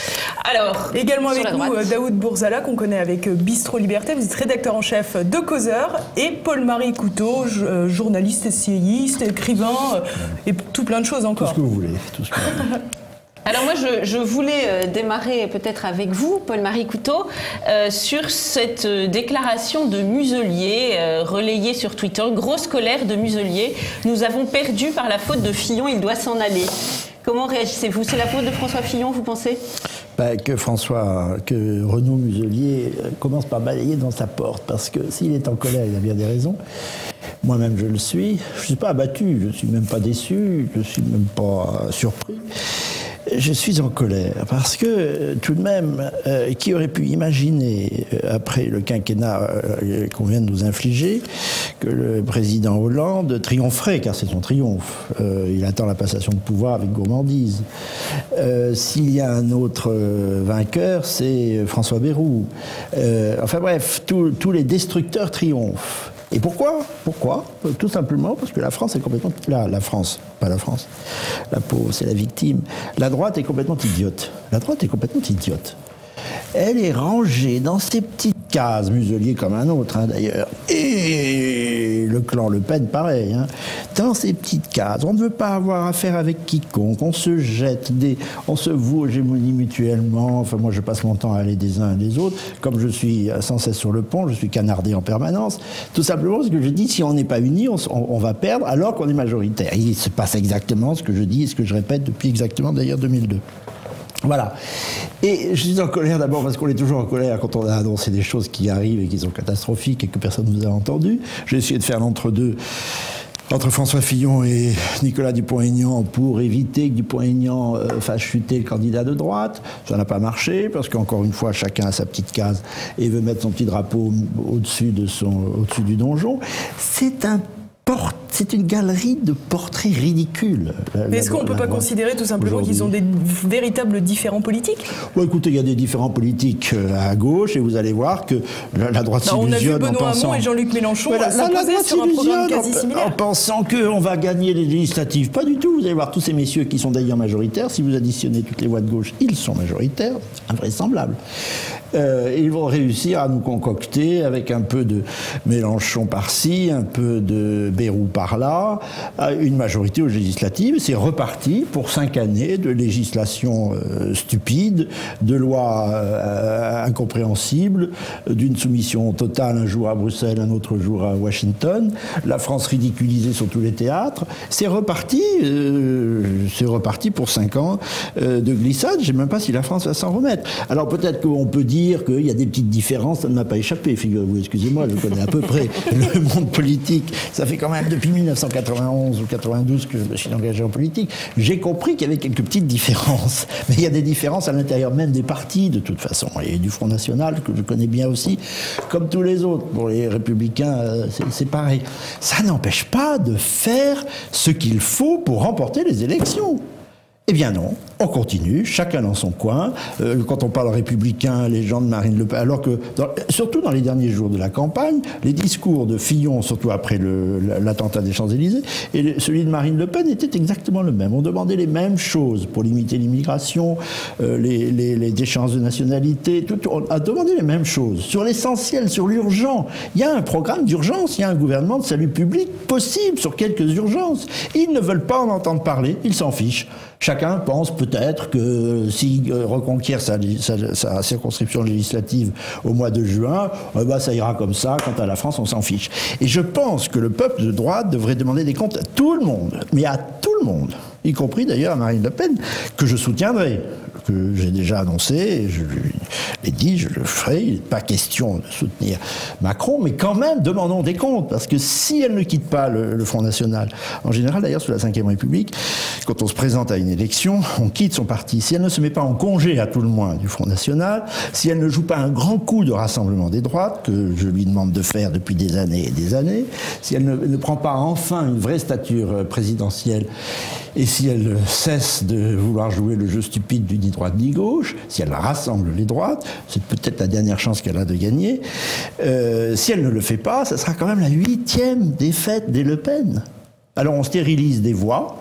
Alors, également avec nous Daoud Bourzala, qu'on connaît avec Bistro Liberté, vous êtes rédacteur en chef de Causeur, et Paul-Marie Couteau, journaliste, essayiste, écrivain, et tout plein de choses encore. Tout ce que vous voulez. Tout ce que vous voulez. Alors moi, je voulais démarrer peut-être avec vous, Paul-Marie Couteau, sur cette déclaration de Muselier relayée sur Twitter. Grosse colère de Muselier. Nous avons perdu par la faute de Fillon, il doit s'en aller. Comment réagissez-vous? C'est la faute de François Fillon, vous pensez? Que Renaud Muselier commence par balayer dans sa porte, parce que s'il est en colère, il a bien des raisons. Moi-même, je le suis. Je ne suis pas abattu, je ne suis même pas déçu, je ne suis même pas surpris. Je suis en colère parce que, tout de même, qui aurait pu imaginer, après le quinquennat qu'on vient de nous infliger, que le président Hollande triompherait, car c'est son triomphe. Il attend la passation de pouvoir avec gourmandise. S'il y a un autre vainqueur, c'est François Bayrou. Enfin bref, tous les destructeurs triomphent. Et pourquoi? Tout simplement parce que la France est complètement... La France, pas la France. La pauvre, c'est la victime. La droite est complètement idiote. Elle est rangée dans ces petites cases, Muselier comme un autre d'ailleurs, et le clan Le Pen pareil, dans ces petites cases. On ne veut pas avoir affaire avec quiconque, on se jette, on se voue aux gémonies mutuellement. Enfin moi je passe mon temps à aller des uns et des autres, comme je suis sans cesse sur le pont, je suis canardé en permanence, tout simplement parce que je dis si on n'est pas unis, on va perdre alors qu'on est majoritaire. Il se passe exactement ce que je dis et ce que je répète depuis exactement d'ailleurs 2002. Voilà. Et je suis en colère d'abord parce qu'on est toujours en colère quand on a annoncé des choses qui arrivent et qui sont catastrophiques et que personne ne nous a entendu. J'ai essayé de faire l'entre-deux entre François Fillon et Nicolas Dupont-Aignan pour éviter que Dupont-Aignan fasse chuter le candidat de droite. Ça n'a pas marché parce qu'encore une fois, chacun a sa petite case et veut mettre son petit drapeau au-dessus du donjon. C'est une galerie de portraits ridicules. Mais est-ce qu'on ne peut pas considérer tout simplement qu'ils ont des véritables différends politiques? Bon, écoutez, il y a des différends politiques à gauche et vous allez voir que la droite s'illusionne en pensant... On a vu Benoît Hamon et Jean-Luc Mélenchon s'opposer sur un programme quasi similaire. En pensant qu'on va gagner les législatives. Pas du tout. Vous allez voir tous ces messieurs qui sont d'ailleurs majoritaires. Si vous additionnez toutes les voix de gauche, ils sont majoritaires. Invraisemblable. Ils vont réussir à nous concocter avec un peu de Mélenchon par-ci, un peu de Bayrou par-là, une majorité aux législatives. C'est reparti pour 5 années de législation stupide, de lois incompréhensibles, d'une soumission totale un jour à Bruxelles, un autre jour à Washington, la France ridiculisée sur tous les théâtres. C'est reparti pour 5 ans de glissade. Je ne sais même pas si la France va s'en remettre. Alors peut-être qu'on peut dire dire qu'il y a des petites différences, ça ne m'a pas échappé, figurez-vous, excusez-moi, je connais à peu près le monde politique. Ça fait quand même depuis 1991 ou 92 que je me suis engagé en politique. J'ai compris qu'il y avait quelques petites différences. Mais il y a des différences à l'intérieur même des partis, de toute façon. Et du Front National, que je connais bien aussi, comme tous les autres. Pour les Républicains, c'est pareil. Ça n'empêche pas de faire ce qu'il faut pour remporter les élections. Eh bien non, on continue, chacun dans son coin. Quand on parle républicain, les gens de Marine Le Pen, alors que, surtout dans les derniers jours de la campagne, les discours de Fillon, surtout après l'attentat des Champs-Élysées, et celui de Marine Le Pen était exactement le même. On demandait les mêmes choses pour limiter l'immigration, les échanges de nationalité, on a demandé les mêmes choses. Sur l'essentiel, sur l'urgent, il y a un programme d'urgence, il y a un gouvernement de salut public possible sur quelques urgences. Ils ne veulent pas en entendre parler, ils s'en fichent. Chacun pense peut-être que s'il reconquiert sa circonscription législative au mois de juin, ça ira comme ça. Quant à la France, on s'en fiche. Et je pense que le peuple de droite devrait demander des comptes à tout le monde, mais à tout le monde, y compris d'ailleurs à Marine Le Pen, que je soutiendrai, que j'ai déjà annoncé, et je lui ai dit, je le ferai. Il n'est pas question de soutenir Macron, mais quand même, demandons des comptes, parce que si elle ne quitte pas le Front National, en général d'ailleurs sous la Ve République, quand on se présente à une élection, on quitte son parti. Si elle ne se met pas en congé, à tout le moins, du Front National, si elle ne joue pas un grand coup de rassemblement des droites, que je lui demande de faire depuis des années et des années, si elle ne prend pas enfin une vraie stature présidentielle, et si elle cesse de vouloir jouer le jeu stupide du ni droite ni gauche, si elle rassemble les droites, c'est peut-être la dernière chance qu'elle a de gagner, si elle ne le fait pas, ça sera quand même la 8e défaite des Le Pen. Alors on stérilise des voix,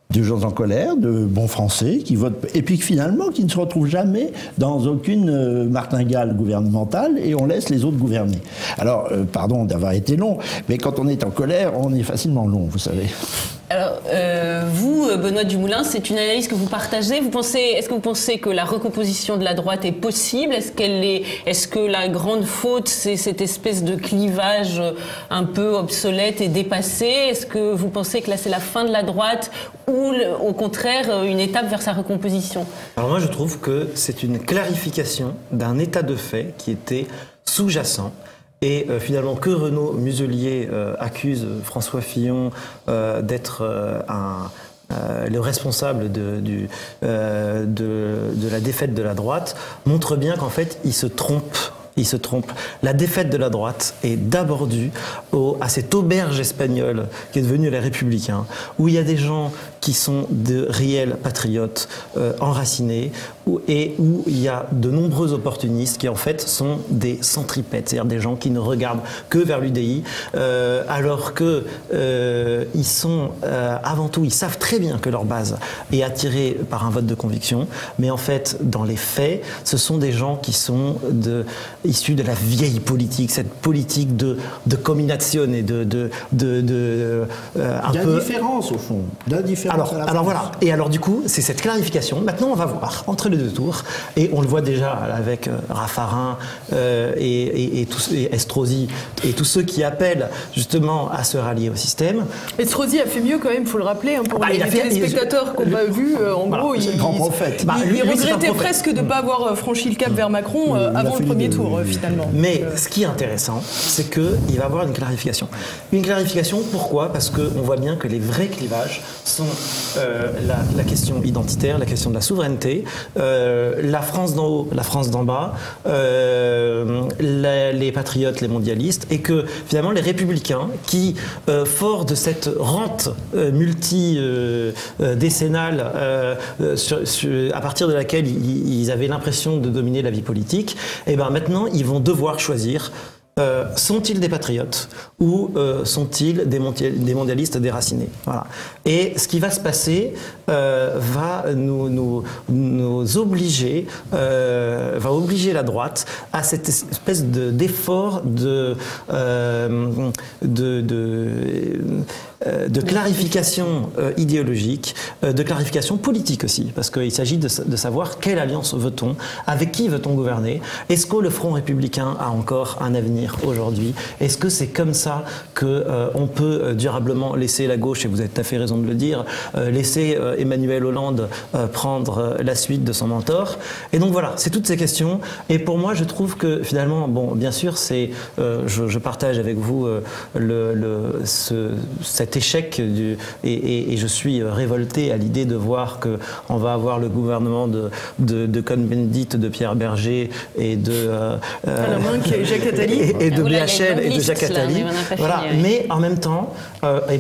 de gens en colère, de bons Français qui votent, et puis finalement qui ne se retrouvent jamais dans aucune martingale gouvernementale, et on laisse les autres gouverner. Alors, pardon d'avoir été long, mais quand on est en colère, on est facilement long, vous savez. Alors, vous, Benoît Dumoulin, c'est une analyse que vous partagez. Est-ce que vous pensez que la recomposition de la droite est possible ? Est-ce que la grande faute, c'est cette espèce de clivage un peu obsolète et dépassé ? Est-ce que vous pensez que là, c'est la fin de la droite ou, au contraire, une étape vers sa recomposition ? Alors moi, je trouve que c'est une clarification d'un état de fait qui était sous-jacent. Et finalement, que Renaud Muselier accuse François Fillon d'être le responsable de la défaite de la droite, montre bien qu'en fait, il se trompe. La défaite de la droite est d'abord due à cette auberge espagnole qui est devenue les Républicains, où il y a des gens qui sont de réels patriotes enracinés, et où il y a de nombreux opportunistes qui en fait sont des centripètes, c'est-à-dire des gens qui ne regardent que vers l'UDI, alors que ils sont avant tout, ils savent très bien que leur base est attirée par un vote de conviction, mais en fait, dans les faits, ce sont des gens qui sont issus de la vieille politique, cette politique de combinazione et d'indifférence au fond, d'indifférence. Alors voilà, et alors du coup, c'est cette clarification. Maintenant, on va voir entre les deux tours, et on le voit déjà avec Raffarin et Estrosi et tous ceux qui appellent justement à se rallier au système. Estrosi a fait mieux quand même, il faut le rappeler, pour les téléspectateurs qu'on n'a pas vu. En gros, il regrettait presque de ne pas avoir franchi le cap vers Macron avant le premier tour, finalement. Mais ce qui est intéressant, c'est qu'il va y avoir une clarification. Une clarification, pourquoi ? Parce qu'on voit bien que les vrais clivages sont la question identitaire, la question de la souveraineté, la France d'en haut, la France d'en bas, les patriotes, les mondialistes, et que finalement les républicains qui, forts de cette rente multi-décennale à partir de laquelle ils avaient l'impression de dominer la vie politique, et ben maintenant ils vont devoir choisir. Sont-ils des patriotes ou sont-ils des mondialistes déracinés ? Voilà. Et ce qui va se passer va nous obliger, va obliger la droite à cette espèce de clarification idéologique, de clarification politique aussi, parce qu'il s'agit de savoir quelle alliance veut-on, avec qui veut-on gouverner, est-ce que le Front républicain a encore un avenir aujourd'hui, est-ce que c'est comme ça qu'on peut durablement laisser la gauche, et vous avez tout à fait raison de le dire, laisser Emmanuel Hollande prendre la suite de son mentor. Et donc voilà, c'est toutes ces questions, et pour moi je trouve que finalement, bon, bien sûr, je partage avec vous cet échec et je suis révolté à l'idée de voir qu'on va avoir le gouvernement de Cohn-Bendit, de Pierre Berger et de Jacques Attali et de BHL et de Jacques Attali. Voilà. Mais en même temps,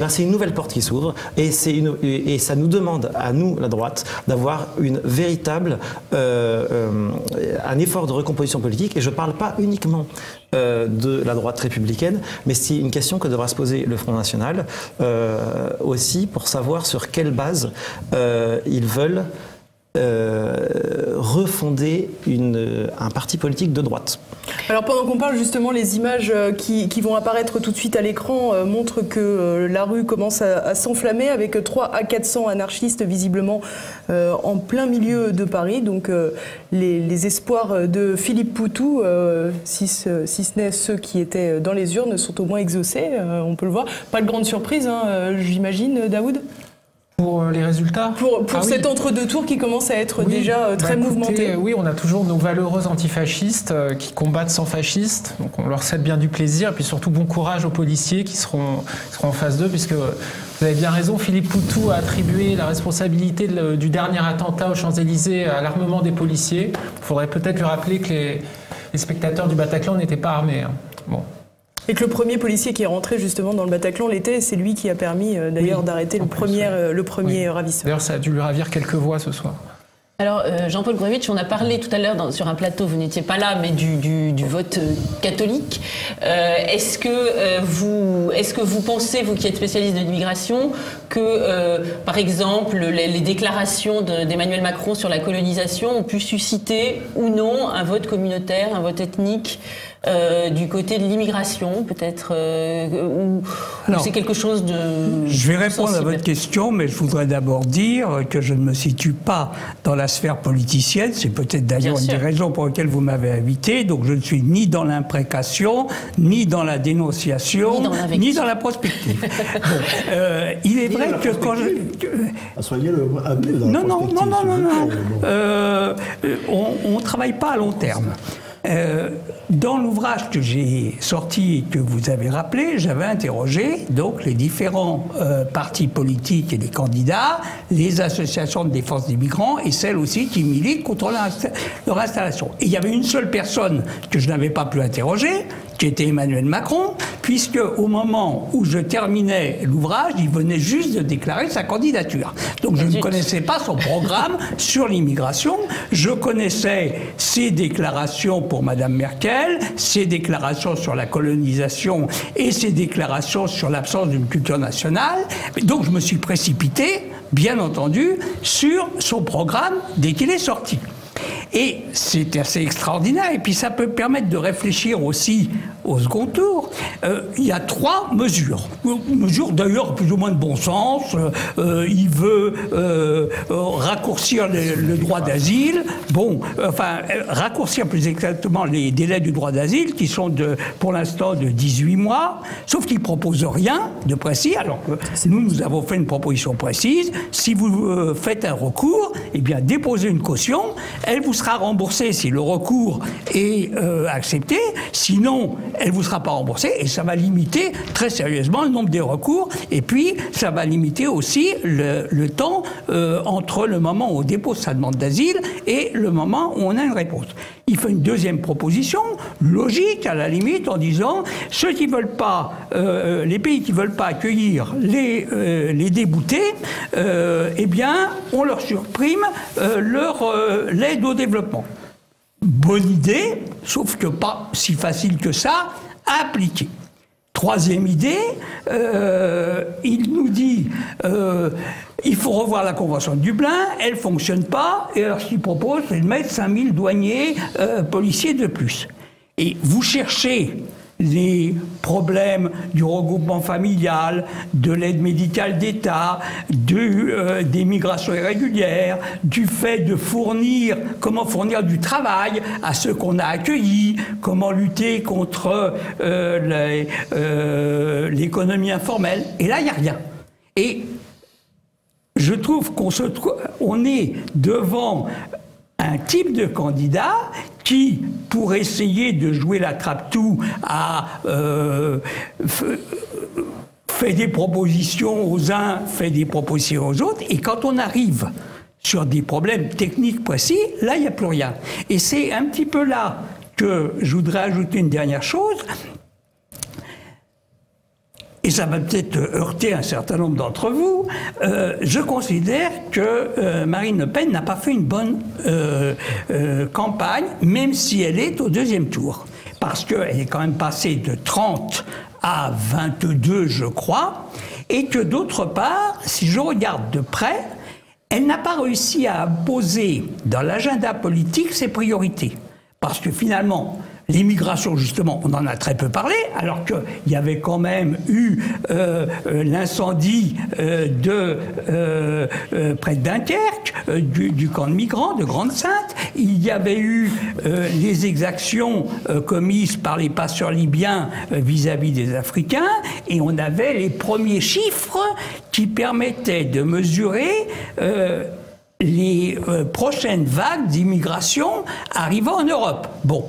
c'est une nouvelle porte qui s'ouvre et ça nous demande à nous, la droite, d'avoir une véritable un effort de recomposition politique. Et je ne parle pas uniquement de la droite républicaine, mais c'est une question que devra se poser le Front National aussi pour savoir sur quelle base ils veulent refonder un parti politique de droite. Alors pendant qu'on parle justement, les images qui vont apparaître tout de suite à l'écran montrent que la rue commence à s'enflammer avec 3 à 400 anarchistes visiblement en plein milieu de Paris. Donc les espoirs de Philippe Poutou, si ce n'est ceux qui étaient dans les urnes, sont au moins exaucés, on peut le voir. Pas de grande surprise, j'imagine, Daoud ? Pour les résultats ? Pour cet entre-deux tours qui commence à être déjà très mouvementé. Oui, on a toujours nos valeureux antifascistes qui combattent sans fascistes. Donc on leur cède bien du plaisir. Et puis surtout, bon courage aux policiers qui seront en face d'eux, puisque vous avez bien raison, Philippe Poutou a attribué la responsabilité du dernier attentat aux Champs-Élysées à l'armement des policiers. Il faudrait peut-être lui rappeler que les spectateurs du Bataclan n'étaient pas armés. Bon. Et que le premier policier qui est rentré justement dans le Bataclan l'était, c'est lui qui a permis d'ailleurs d'arrêter le premier ravisseur. D'ailleurs, ça a dû lui ravir quelques voix ce soir. Alors, Jean-Paul Gurevitch, on a parlé tout à l'heure sur un plateau, vous n'étiez pas là, mais du vote catholique. Est-ce que vous pensez, vous qui êtes spécialiste de l'immigration, que, par exemple, les déclarations d'Emmanuel Macron sur la colonisation ont pu susciter ou non un vote communautaire, un vote ethnique du côté de l'immigration, peut-être, ou c'est quelque chose de... Je vais répondre à votre question, mais je voudrais d'abord dire que je ne me situe pas dans la sphère politicienne. C'est peut-être d'ailleurs une des raisons pour lesquelles vous m'avez invité. Donc je ne suis ni dans l'imprécation, ni dans la dénonciation, ni dans la prospective. Bon, il est vrai que quand je... Soyez-le un peu dans la prospective. Non. On ne travaille pas à long terme. Dans l'ouvrage que j'ai sorti et que vous avez rappelé, j'avais interrogé donc les différents partis politiques et les candidats, les associations de défense des migrants et celles aussi qui militent contre leur installation. Et il y avait une seule personne que je n'avais pas pu interroger, qui était Emmanuel Macron, puisque au moment où je terminais l'ouvrage, il venait juste de déclarer sa candidature. Donc je ne connaissais pas son programme sur l'immigration, je connaissais ses déclarations pour Madame Merkel, ses déclarations sur la colonisation et ses déclarations sur l'absence d'une culture nationale. Donc je me suis précipité, bien entendu, sur son programme dès qu'il est sorti. Et c'est assez extraordinaire. Et puis ça peut permettre de réfléchir aussi au second tour. Il y a 3 mesures. Mesures d'ailleurs plus ou moins de bon sens. Il veut raccourcir le droit d'asile. Bon, enfin, raccourcir plus exactement les délais du droit d'asile qui sont pour l'instant de 18 mois. Sauf qu'il ne propose rien de précis. Alors que nous avons fait une proposition précise. Si vous faites un recours, eh bien déposez une caution. Elle vous sera remboursée si le recours est accepté. Sinon, elle ne vous sera pas remboursée et ça va limiter très sérieusement le nombre des recours. Et puis, ça va limiter aussi le temps entre le moment où on dépose sa demande d'asile et le moment où on a une réponse. Il fait une deuxième proposition, logique à la limite, en disant ceux qui veulent pas, les pays qui veulent pas accueillir les déboutés, eh bien, on leur supprime l'aide au développement. Bonne idée, sauf que pas si facile que ça à appliquer. Troisième idée, il nous dit il faut revoir la Convention de Dublin, elle ne fonctionne pas, et alors ce qu'il propose, c'est de mettre 5000 douaniers policiers de plus. Et vous cherchez les problèmes du regroupement familial, de l'aide médicale d'État, des migrations irrégulières, du fait de comment fournir du travail à ceux qu'on a accueillis, comment lutter contre l'économie informelle. Et là, il n'y a rien. Et je trouve qu'on est devant un type de candidat qui, pour essayer de jouer la trappe-tout, fait des propositions aux uns, fait des propositions aux autres, et quand on arrive sur des problèmes techniques précis, là, il n'y a plus rien. Et c'est un petit peu là que je voudrais ajouter une dernière chose, et ça va peut-être heurter un certain nombre d'entre vous, je considère que Marine Le Pen n'a pas fait une bonne campagne, même si elle est au deuxième tour. Parce qu'elle est quand même passée de 30 à 22, je crois, et que d'autre part, si je regarde de près, elle n'a pas réussi à imposer dans l'agenda politique ses priorités. Parce que finalement, l'immigration, justement, on en a très peu parlé, alors qu'il y avait quand même eu l'incendie près de Dunkerque, du camp de migrants, de Grande-Synthe. Il y avait eu les exactions commises par les passeurs libyens vis-à-vis des Africains, et on avait les premiers chiffres qui permettaient de mesurer les prochaines vagues d'immigration arrivant en Europe. Bon.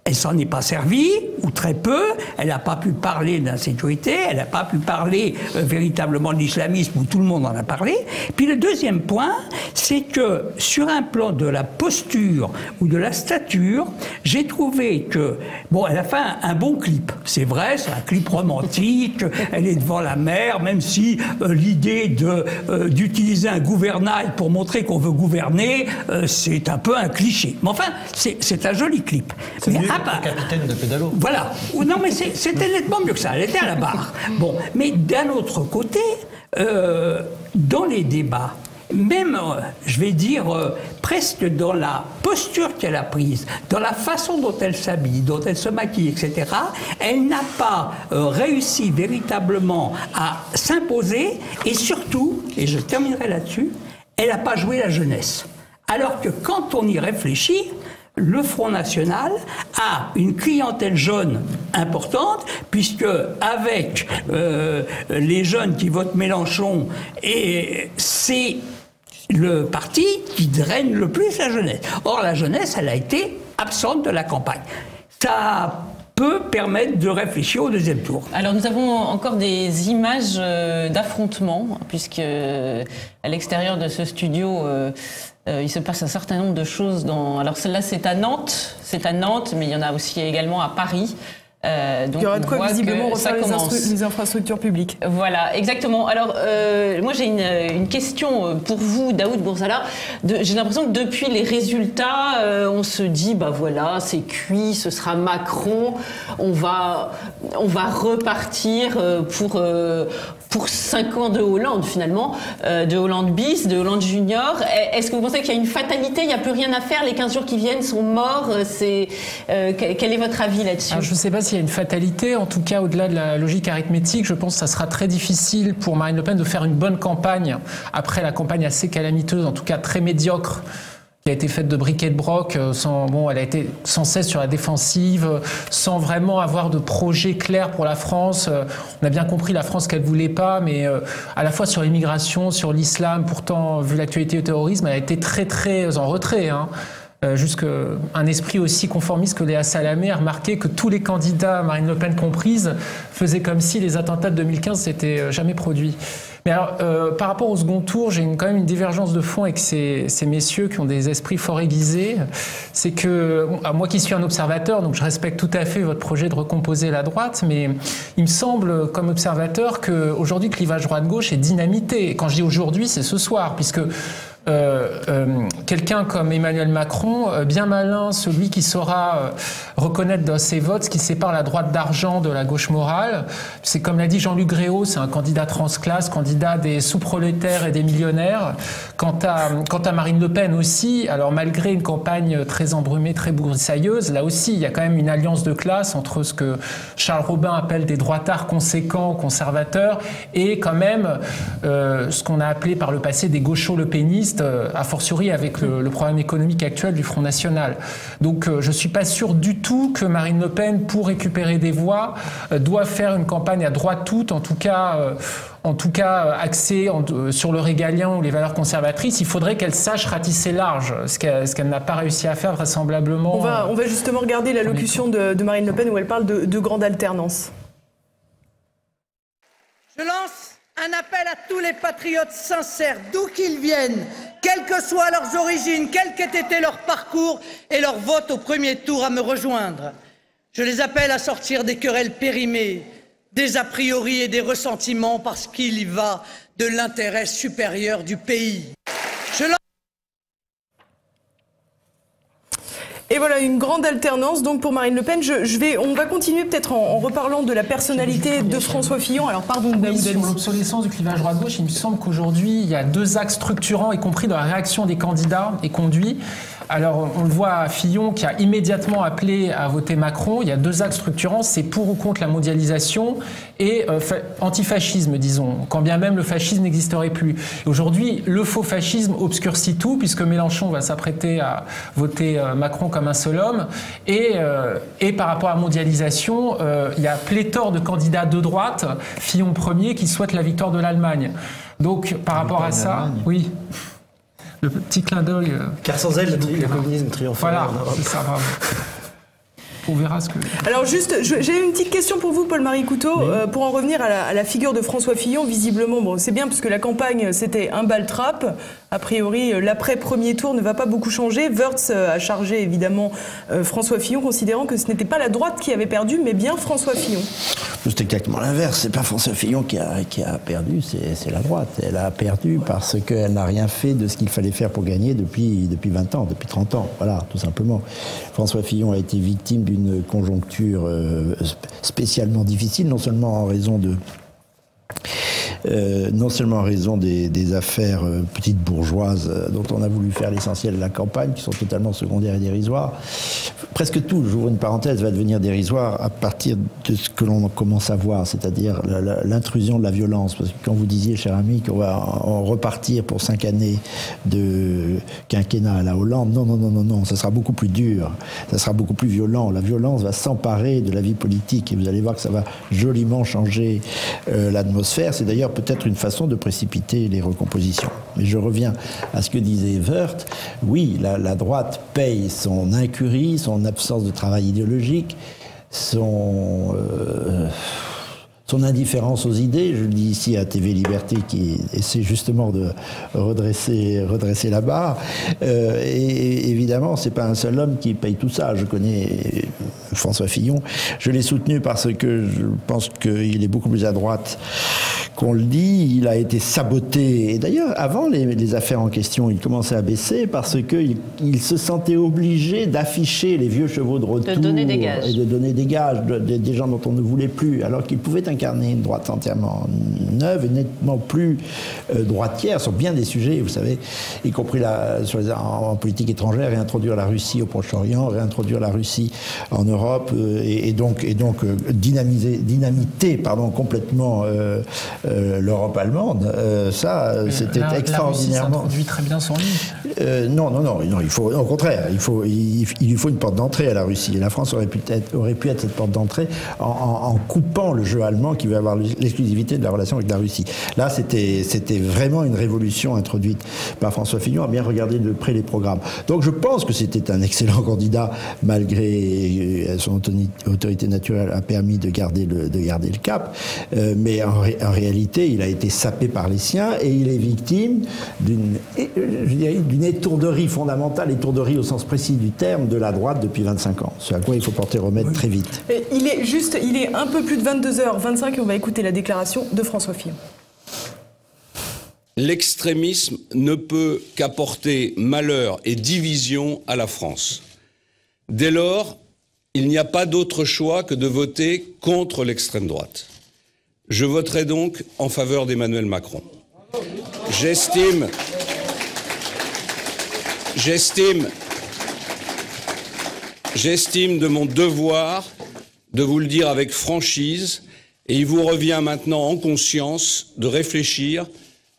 Elle s'en est pas servie, ou très peu, elle n'a pas pu parler d'insécurité, elle n'a pas pu parler véritablement de l'islamisme, où tout le monde en a parlé. Puis le deuxième point, c'est que sur un plan de la posture ou de la stature, j'ai trouvé que, bon, elle a fait un bon clip, c'est vrai, c'est un clip romantique, elle est devant la mer, même si l'idée d'utiliser un gouvernail pour montrer qu'on veut gouverner, c'est un peu un cliché. Mais enfin, c'est un joli clip. Mais capitaine de pédalo. Voilà. Non, mais c'était nettement mieux que ça. Elle était à la barre. Bon, mais d'un autre côté, dans les débats, même, je vais dire, presque dans la posture qu'elle a prise, dans la façon dont elle s'habille, dont elle se maquille, etc., elle n'a pas réussi véritablement à s'imposer, et surtout, et je terminerai là-dessus, elle n'a pas joué la jeunesse. Alors que quand on y réfléchit, le Front National a une clientèle jeune importante, puisque avec les jeunes qui votent Mélenchon, et c'est le parti qui draine le plus la jeunesse. Or, la jeunesse, elle a été absente de la campagne. Ça peut permettre de réfléchir au deuxième tour. Alors nous avons encore des images d'affrontements, puisque à l'extérieur de ce studio, il se passe un certain nombre de choses. Alors celle-là, c'est à Nantes, mais il y en a aussi également à Paris. Donc il y aura de quoi visiblement refaire les infrastructures publiques. Voilà, exactement. Alors, moi j'ai une question pour vous, Daoud Bourzala. J'ai l'impression que depuis les résultats, on se dit, bah voilà, c'est cuit, ce sera Macron, on va repartir pour 5 ans de Hollande finalement, de Hollande bis, de Hollande junior. Est-ce que vous pensez qu'il y a une fatalité, il n'y a plus rien à faire, les 15 jours qui viennent sont morts? Quel est votre avis là-dessus? Je ne sais pas s'il y a une fatalité, en tout cas au-delà de la logique arithmétique, je pense que ça sera très difficile pour Marine Le Pen de faire une bonne campagne après la campagne assez calamiteuse, en tout cas très médiocre, qui a été faite de briquet de broc, elle a été sans cesse sur la défensive, sans vraiment avoir de projet clair pour la France. On a bien compris la France qu'elle ne voulait pas, mais à la fois sur l'immigration, sur l'islam, pourtant, vu l'actualité du terrorisme, elle a été très très en retrait. Jusqu'un esprit aussi conformiste que Léa Salamé a remarqué que tous les candidats, Marine Le Pen comprise, faisaient comme si les attentats de 2015 s'étaient jamais produits. Mais alors, par rapport au second tour, j'ai quand même une divergence de fond avec ces messieurs qui ont des esprits fort aiguisés. C'est que, moi qui suis un observateur, donc je respecte tout à fait votre projet de recomposer la droite, mais il me semble, comme observateur, qu'aujourd'hui, le clivage droite-gauche est dynamité. Et quand je dis aujourd'hui, c'est ce soir, puisque quelqu'un comme Emmanuel Macron, bien malin, celui qui saura reconnaître dans ses votes ce qui sépare la droite d'argent de la gauche morale. C'est comme l'a dit Jean-Luc Gréau, c'est un candidat transclasse, candidat des sous-prolétaires et des millionnaires. Quant à Marine Le Pen aussi, alors malgré une campagne très embrumée, très broussailleuse, là aussi il y a quand même une alliance de classe entre ce que Charles Robin appelle des droitards conséquents, conservateurs, et quand même ce qu'on a appelé par le passé des gauchos-lepénistes, a fortiori avec le problème économique actuel du Front National. Donc je ne suis pas sûr du tout que Marine Le Pen, pour récupérer des voix, doit faire une campagne à droite toute, en tout cas axée sur le régalien ou les valeurs conservatrices. Il faudrait qu'elle sache ratisser large, ce qu'elle n'a pas réussi à faire vraisemblablement. On va justement regarder l'allocution de Marine Le Pen où elle parle de grande alternance. Je lance un appel à tous les patriotes sincères, d'où qu'ils viennent, quelles que soient leurs origines, quel qu'ait été leur parcours et leur vote au premier tour, à me rejoindre. Je les appelle à sortir des querelles périmées, des a priori et des ressentiments, parce qu'il y va de l'intérêt supérieur du pays. Et voilà, une grande alternance donc pour Marine Le Pen. On va continuer peut-être en reparlant de la personnalité de François Fillon. Alors pardon, oui, sur l'obsolescence du clivage droite-gauche, il me semble qu'aujourd'hui, il y a deux axes structurants, y compris dans la réaction des candidats et conduits. Alors, on le voit à Fillon qui a immédiatement appelé à voter Macron. Il y a deux axes structurants, c'est pour ou contre la mondialisation et antifascisme, disons, quand bien même le fascisme n'existerait plus. Aujourd'hui, le faux fascisme obscurcit tout, puisque Mélenchon va s'apprêter à voter Macron comme un seul homme. Et par rapport à la mondialisation, il y a pléthore de candidats de droite, Fillon premier, qui souhaitent la victoire de l'Allemagne. Donc, par rapport à ça, oui. Le petit clin d'œil. Car sans elle, le communisme triompherait. Voilà, c'est ça, bravo. On verra ce que... Alors juste, j'ai une petite question pour vous, Paul-Marie Couteau, pour en revenir à la figure de François Fillon. Visiblement, bon, c'est bien, puisque la campagne, c'était un bal-trap. A priori, l'après-premier tour ne va pas beaucoup changer. Wörth a chargé, évidemment, François Fillon, considérant que ce n'était pas la droite qui avait perdu, mais bien François Fillon. C'est exactement l'inverse. C'est pas François Fillon qui a perdu, c'est la droite. Elle a perdu parce qu'elle n'a rien fait de ce qu'il fallait faire pour gagner depuis 20 ans, depuis 30 ans. Voilà, tout simplement. François Fillon a été victime d'une conjoncture spécialement difficile, non seulement en raison des affaires petites bourgeoises dont on a voulu faire l'essentiel de la campagne, qui sont totalement secondaires et dérisoires. Presque tout, j'ouvre une parenthèse, va devenir dérisoire à partir de ce que l'on commence à voir, c'est-à-dire l'intrusion de la violence. Parce que quand vous disiez, cher ami, qu'on va en repartir pour 5 années de quinquennat à la Hollande, non, ça sera beaucoup plus dur, ça sera beaucoup plus violent. La violence va s'emparer de la vie politique et vous allez voir que ça va joliment changer l'atmosphère. C'est d'ailleurs peut-être une façon de précipiter les recompositions. Mais je reviens à ce que disait Wörth. Oui, la droite paye son incurie, son absence de travail idéologique, son indifférence aux idées. Je le dis ici à TV Liberté qui essaie justement de redresser la barre. Et évidemment, c'est pas un seul homme qui paye tout ça. Je connais François Fillon. Je l'ai soutenu parce que je pense qu'il est beaucoup plus à droite qu'on le dit. Il a été saboté. Et d'ailleurs, avant les affaires en question, il commençait à baisser parce qu'il se sentait obligé d'afficher les vieux chevaux de retour. De donner des gages. Et de donner des gages, des gens dont on ne voulait plus, alors qu'il pouvait incarner une droite entièrement neuve et nettement plus droitière sur bien des sujets, vous savez, y compris en politique étrangère, réintroduire la Russie au Proche-Orient, réintroduire la Russie en Europe, et donc dynamiter complètement l'Europe allemande. C'était extraordinairement... La Russie s'introduit très bien son livre. Non, il faut, au contraire, il lui faut une porte d'entrée à la Russie. Et la France aurait pu être cette porte d'entrée en coupant le jeu allemand qui veut avoir l'exclusivité de la relation avec la Russie. Là, c'était vraiment une révolution introduite par François Fillon, à bien regarder de près les programmes. Donc je pense que c'était un excellent candidat, malgré son autorité naturelle a permis de garder le cap. Mais en réalité, il a été sapé par les siens et il est victime d'une étourderie fondamentale, étourderie au sens précis du terme, de la droite depuis 25 ans. Ce à quoi il faut porter remède très vite. Il est un peu plus de 22h25 et on va écouter la déclaration de François Fillon. l'extrémisme ne peut qu'apporter malheur et division à la France. Dès lors, il n'y a pas d'autre choix que de voter contre l'extrême droite. Je voterai donc en faveur d'Emmanuel Macron. J'estime de mon devoir de vous le dire avec franchise, et il vous revient maintenant en conscience de réfléchir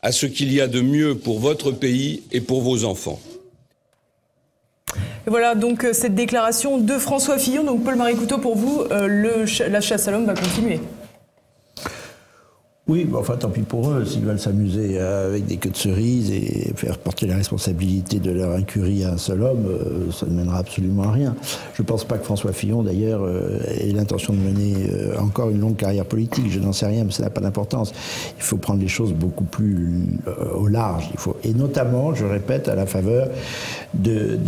à ce qu'il y a de mieux pour votre pays et pour vos enfants. Et voilà donc cette déclaration de François Fillon. Donc Paul-Marie Couteau, pour vous, la chasse à l'homme va continuer. Oui, bah enfin tant pis pour eux, s'ils veulent s'amuser avec des queues de cerises et faire porter la responsabilité de leur incurie à un seul homme, ça ne mènera absolument à rien. Je ne pense pas que François Fillon, d'ailleurs, ait l'intention de mener encore une longue carrière politique. Je n'en sais rien, mais ça n'a pas d'importance. Il faut prendre les choses beaucoup plus au large. Et notamment, je répète, à la faveur de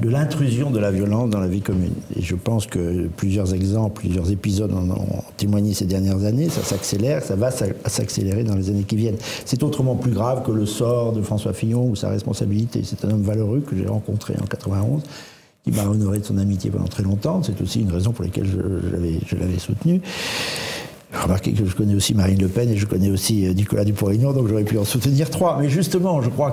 l'intrusion de la violence dans la vie commune. Et je pense que plusieurs exemples, plusieurs épisodes en ont témoigné ces dernières années. Ça s'accélère, ça va s'accélérer dans les années qui viennent. C'est autrement plus grave que le sort de François Fillon ou sa responsabilité. C'est un homme valeureux que j'ai rencontré en 91, qui m'a honoré de son amitié pendant très longtemps. C'est aussi une raison pour laquelle je l'avais soutenu. Remarquez que je connais aussi Marine Le Pen et je connais aussi Nicolas Dupont-Aignan, donc j'aurais pu en soutenir 3. Mais justement, je crois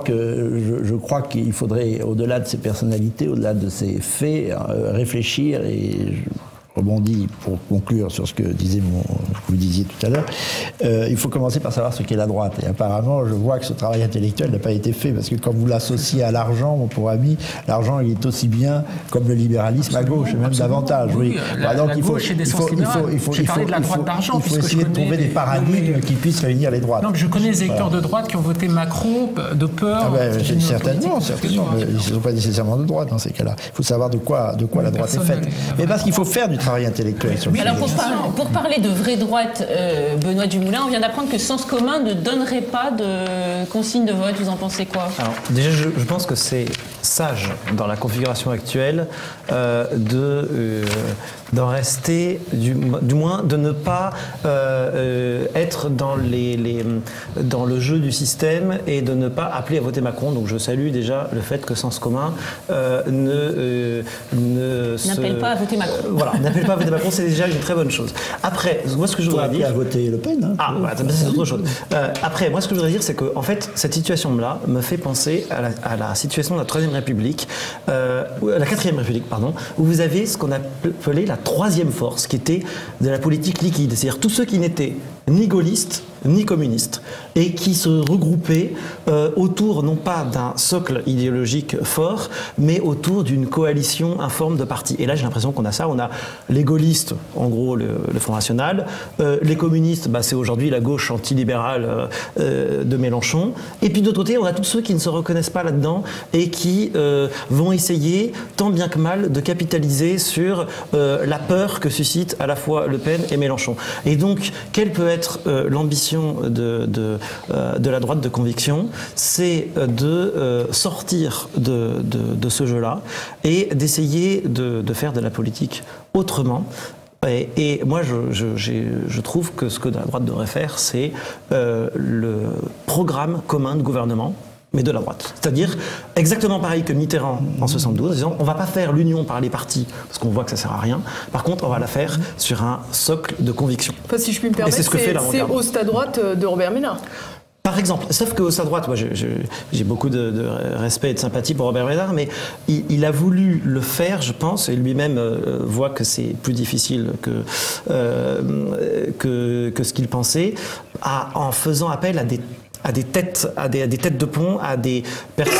qu'il faudrait, au-delà de ces personnalités, au-delà de ces faits, réfléchir et... rebondis pour conclure sur ce que vous disiez tout à l'heure, il faut commencer par savoir ce qu'est la droite. Et apparemment, je vois que ce travail intellectuel n'a pas été fait, parce que quand vous l'associez à l'argent, mon pauvre ami, l'argent il est aussi bien comme le libéralisme à gauche, et même davantage. Oui. La gauche est d'essence libérale. J'ai parlé de la droite d'argent. Il faut essayer de trouver des paradigmes qui puissent réunir les droites. Donc je connais des électeurs de droite qui ont voté Macron de peur. Certainement, mais ils ne sont pas nécessairement de droite dans ces cas-là. Il faut savoir de quoi la droite est faite. Mais parce qu'il faut faire du travail intellectuel sur le sujet. Alors pour parler de vraie droite, Benoît Dumoulin, on vient d'apprendre que Sens commun ne donnerait pas de consigne de vote. Vous en pensez quoi? Alors déjà, je pense que c'est sage dans la configuration actuelle d'en rester, du moins de ne pas être dans le jeu du système et de ne pas appeler à voter Macron. Donc je salue déjà le fait que Sens commun n'appelle pas à voter Macron. Voilà, n'appelle pas à voter Macron, c'est déjà une très bonne chose. Après, moi ce que je voudrais dire... à voter Le Pen. Hein, c'est autre chose. Après, moi ce que je voudrais dire, c'est que en fait, cette situation-là me fait penser à la situation de la Troisième République, la Quatrième République, pardon, où vous avez ce qu'on appelait la troisième force, qui était de la politique liquide, c'est-à-dire tous ceux qui n'étaient ni gaullistes, ni communistes, et qui se regroupaient autour non pas d'un socle idéologique fort, mais autour d'une coalition informe de partis. Et là, j'ai l'impression qu'on a ça. On a les gaullistes, en gros le Front National, les communistes, c'est aujourd'hui la gauche antilibérale de Mélenchon, et puis d'autre côté, on a tous ceux qui ne se reconnaissent pas là-dedans et qui vont essayer, tant bien que mal, de capitaliser sur la peur que suscite à la fois Le Pen et Mélenchon. Et donc, quelle peut être l'ambition de la droite de conviction, c'est de sortir de ce jeu-là et d'essayer de faire de la politique autrement. Et moi, je trouve que ce que la droite devrait faire, c'est le programme commun de gouvernement, mais de la droite. C'est-à-dire exactement pareil que Mitterrand en 72, en disant on ne va pas faire l'union par les partis, parce qu'on voit que ça ne sert à rien. Par contre, on va la faire sur un socle de conviction. Enfin, si je puis me permettre, c'est au stade droite de Robert Ménard. Par exemple, sauf qu'au stade droite, moi j'ai beaucoup de respect et de sympathie pour Robert Ménard, mais il a voulu le faire, je pense, et lui-même voit que c'est plus difficile que ce qu'il pensait, en faisant appel à des têtes de pont, à des personnes...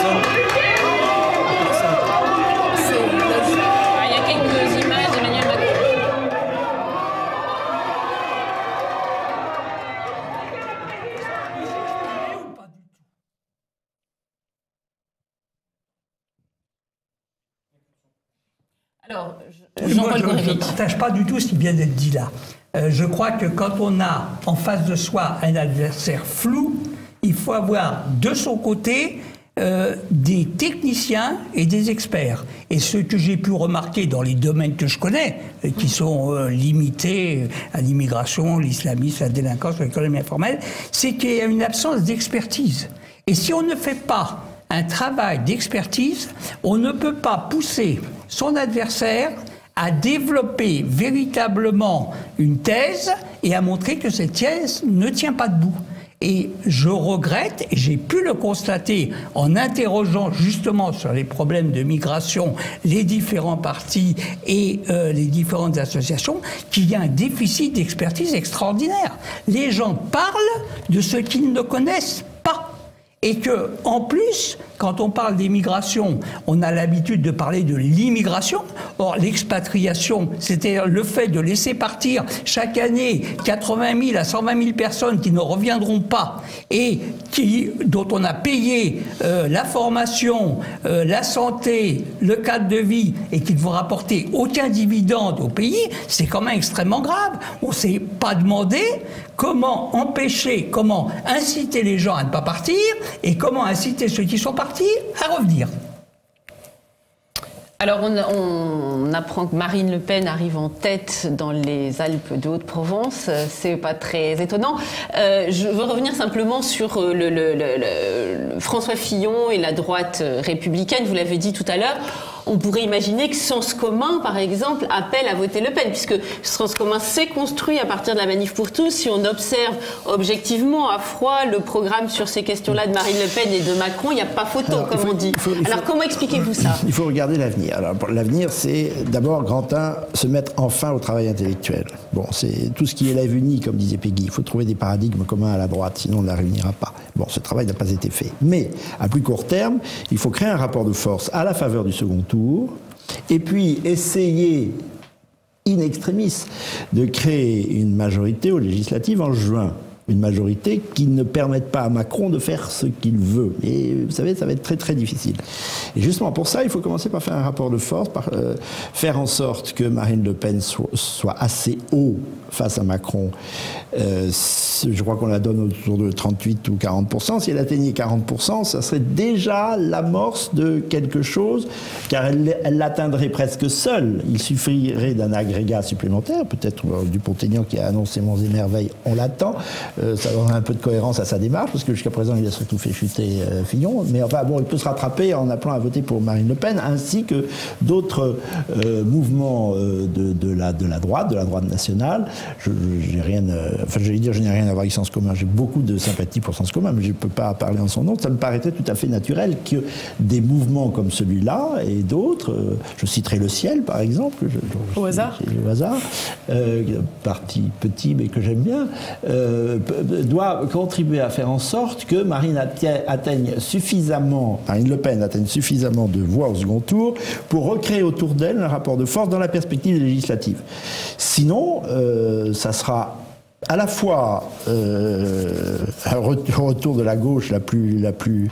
Il y a quelques images d'Emmanuel Macron. Alors, Jean-Paul Gourevitch. Je ne partage pas du tout ce qui vient d'être dit là. Je crois que quand on a en face de soi un adversaire flou, il faut avoir de son côté des techniciens et des experts. Et ce que j'ai pu remarquer dans les domaines que je connais, qui sont limités à l'immigration, l'islamisme, la délinquance, l'économie informelle, c'est qu'il y a une absence d'expertise. Et si on ne fait pas un travail d'expertise, on ne peut pas pousser son adversaire à développer véritablement une thèse et à montrer que cette thèse ne tient pas debout. Et je regrette, et j'ai pu le constater en interrogeant justement sur les problèmes de migration les différents partis et les différentes associations, qu'il y a un déficit d'expertise extraordinaire. Les gens parlent de ce qu'ils ne connaissent pas. Et que, en plus, quand on parle d'immigration, on a l'habitude de parler de l'immigration. Or, l'expatriation, c'était le fait de laisser partir chaque année 80 000 à 120 000 personnes qui ne reviendront pas et dont on a payé la formation, la santé, le cadre de vie et qui ne vont rapporter aucun dividende au pays, c'est quand même extrêmement grave. On ne s'est pas demandé comment empêcher, comment inciter les gens à ne pas partir et comment inciter ceux qui sont partis à revenir. Alors on apprend que Marine Le Pen arrive en tête dans les Alpes de Haute-Provence, c'est pas très étonnant. Je veux revenir simplement sur le François Fillon et la droite républicaine, vous l'avez dit tout à l'heure. On pourrait imaginer que Sens Commun, par exemple, appelle à voter Le Pen, puisque Sens Commun s'est construit à partir de la Manif pour tous. Si on observe objectivement à froid le programme sur ces questions-là de Marine Le Pen et de Macron, il n'y a pas photo, comme on dit. Alors comment expliquez-vous ça? Il faut regarder l'avenir. Alors l'avenir, c'est d'abord, grand 1, se mettre enfin au travail intellectuel. Bon, c'est tout ce qui est la unie, comme disait Peggy. Il faut trouver des paradigmes communs à la droite, sinon on ne la réunira pas. Bon, ce travail n'a pas été fait. Mais, à plus court terme, il faut créer un rapport de force à la faveur du second tour, et puis essayer, in extremis, de créer une majorité aux législatives en juin. Une majorité qui ne permette pas à Macron de faire ce qu'il veut. Et vous savez, ça va être très très difficile. Et justement pour ça, il faut commencer par faire un rapport de force, par faire en sorte que Marine Le Pen soit assez haut face à Macron. Je crois qu'on la donne autour de 38 ou 40%. Si elle atteignait 40%, ça serait déjà l'amorce de quelque chose, car elle l'atteindrait presque seule. Il suffirait d'un agrégat supplémentaire, peut-être Dupont-Aignan qui a annoncé Monts et Merveilles, on l'attend. Ça donnerait un peu de cohérence à sa démarche, parce que jusqu'à présent, il a surtout fait chuter Fillon. Mais enfin, bon, il peut se rattraper en appelant à voter pour Marine Le Pen, ainsi que d'autres mouvements de la droite nationale. Je n'ai rien, j'allais dire, je n'ai rien à voir avec Sens Commun. J'ai beaucoup de sympathie pour Sens Commun, mais je ne peux pas parler en son nom. Ça me paraîtrait tout à fait naturel que des mouvements comme celui-là et d'autres, je citerai Le Ciel, par exemple. Au hasard. Parti petit, mais que j'aime bien. Doit contribuer à faire en sorte que Marine Le Pen atteigne suffisamment de voix au second tour pour recréer autour d'elle un rapport de force dans la perspective législative. Sinon, ça sera à la fois un retour de la gauche la plus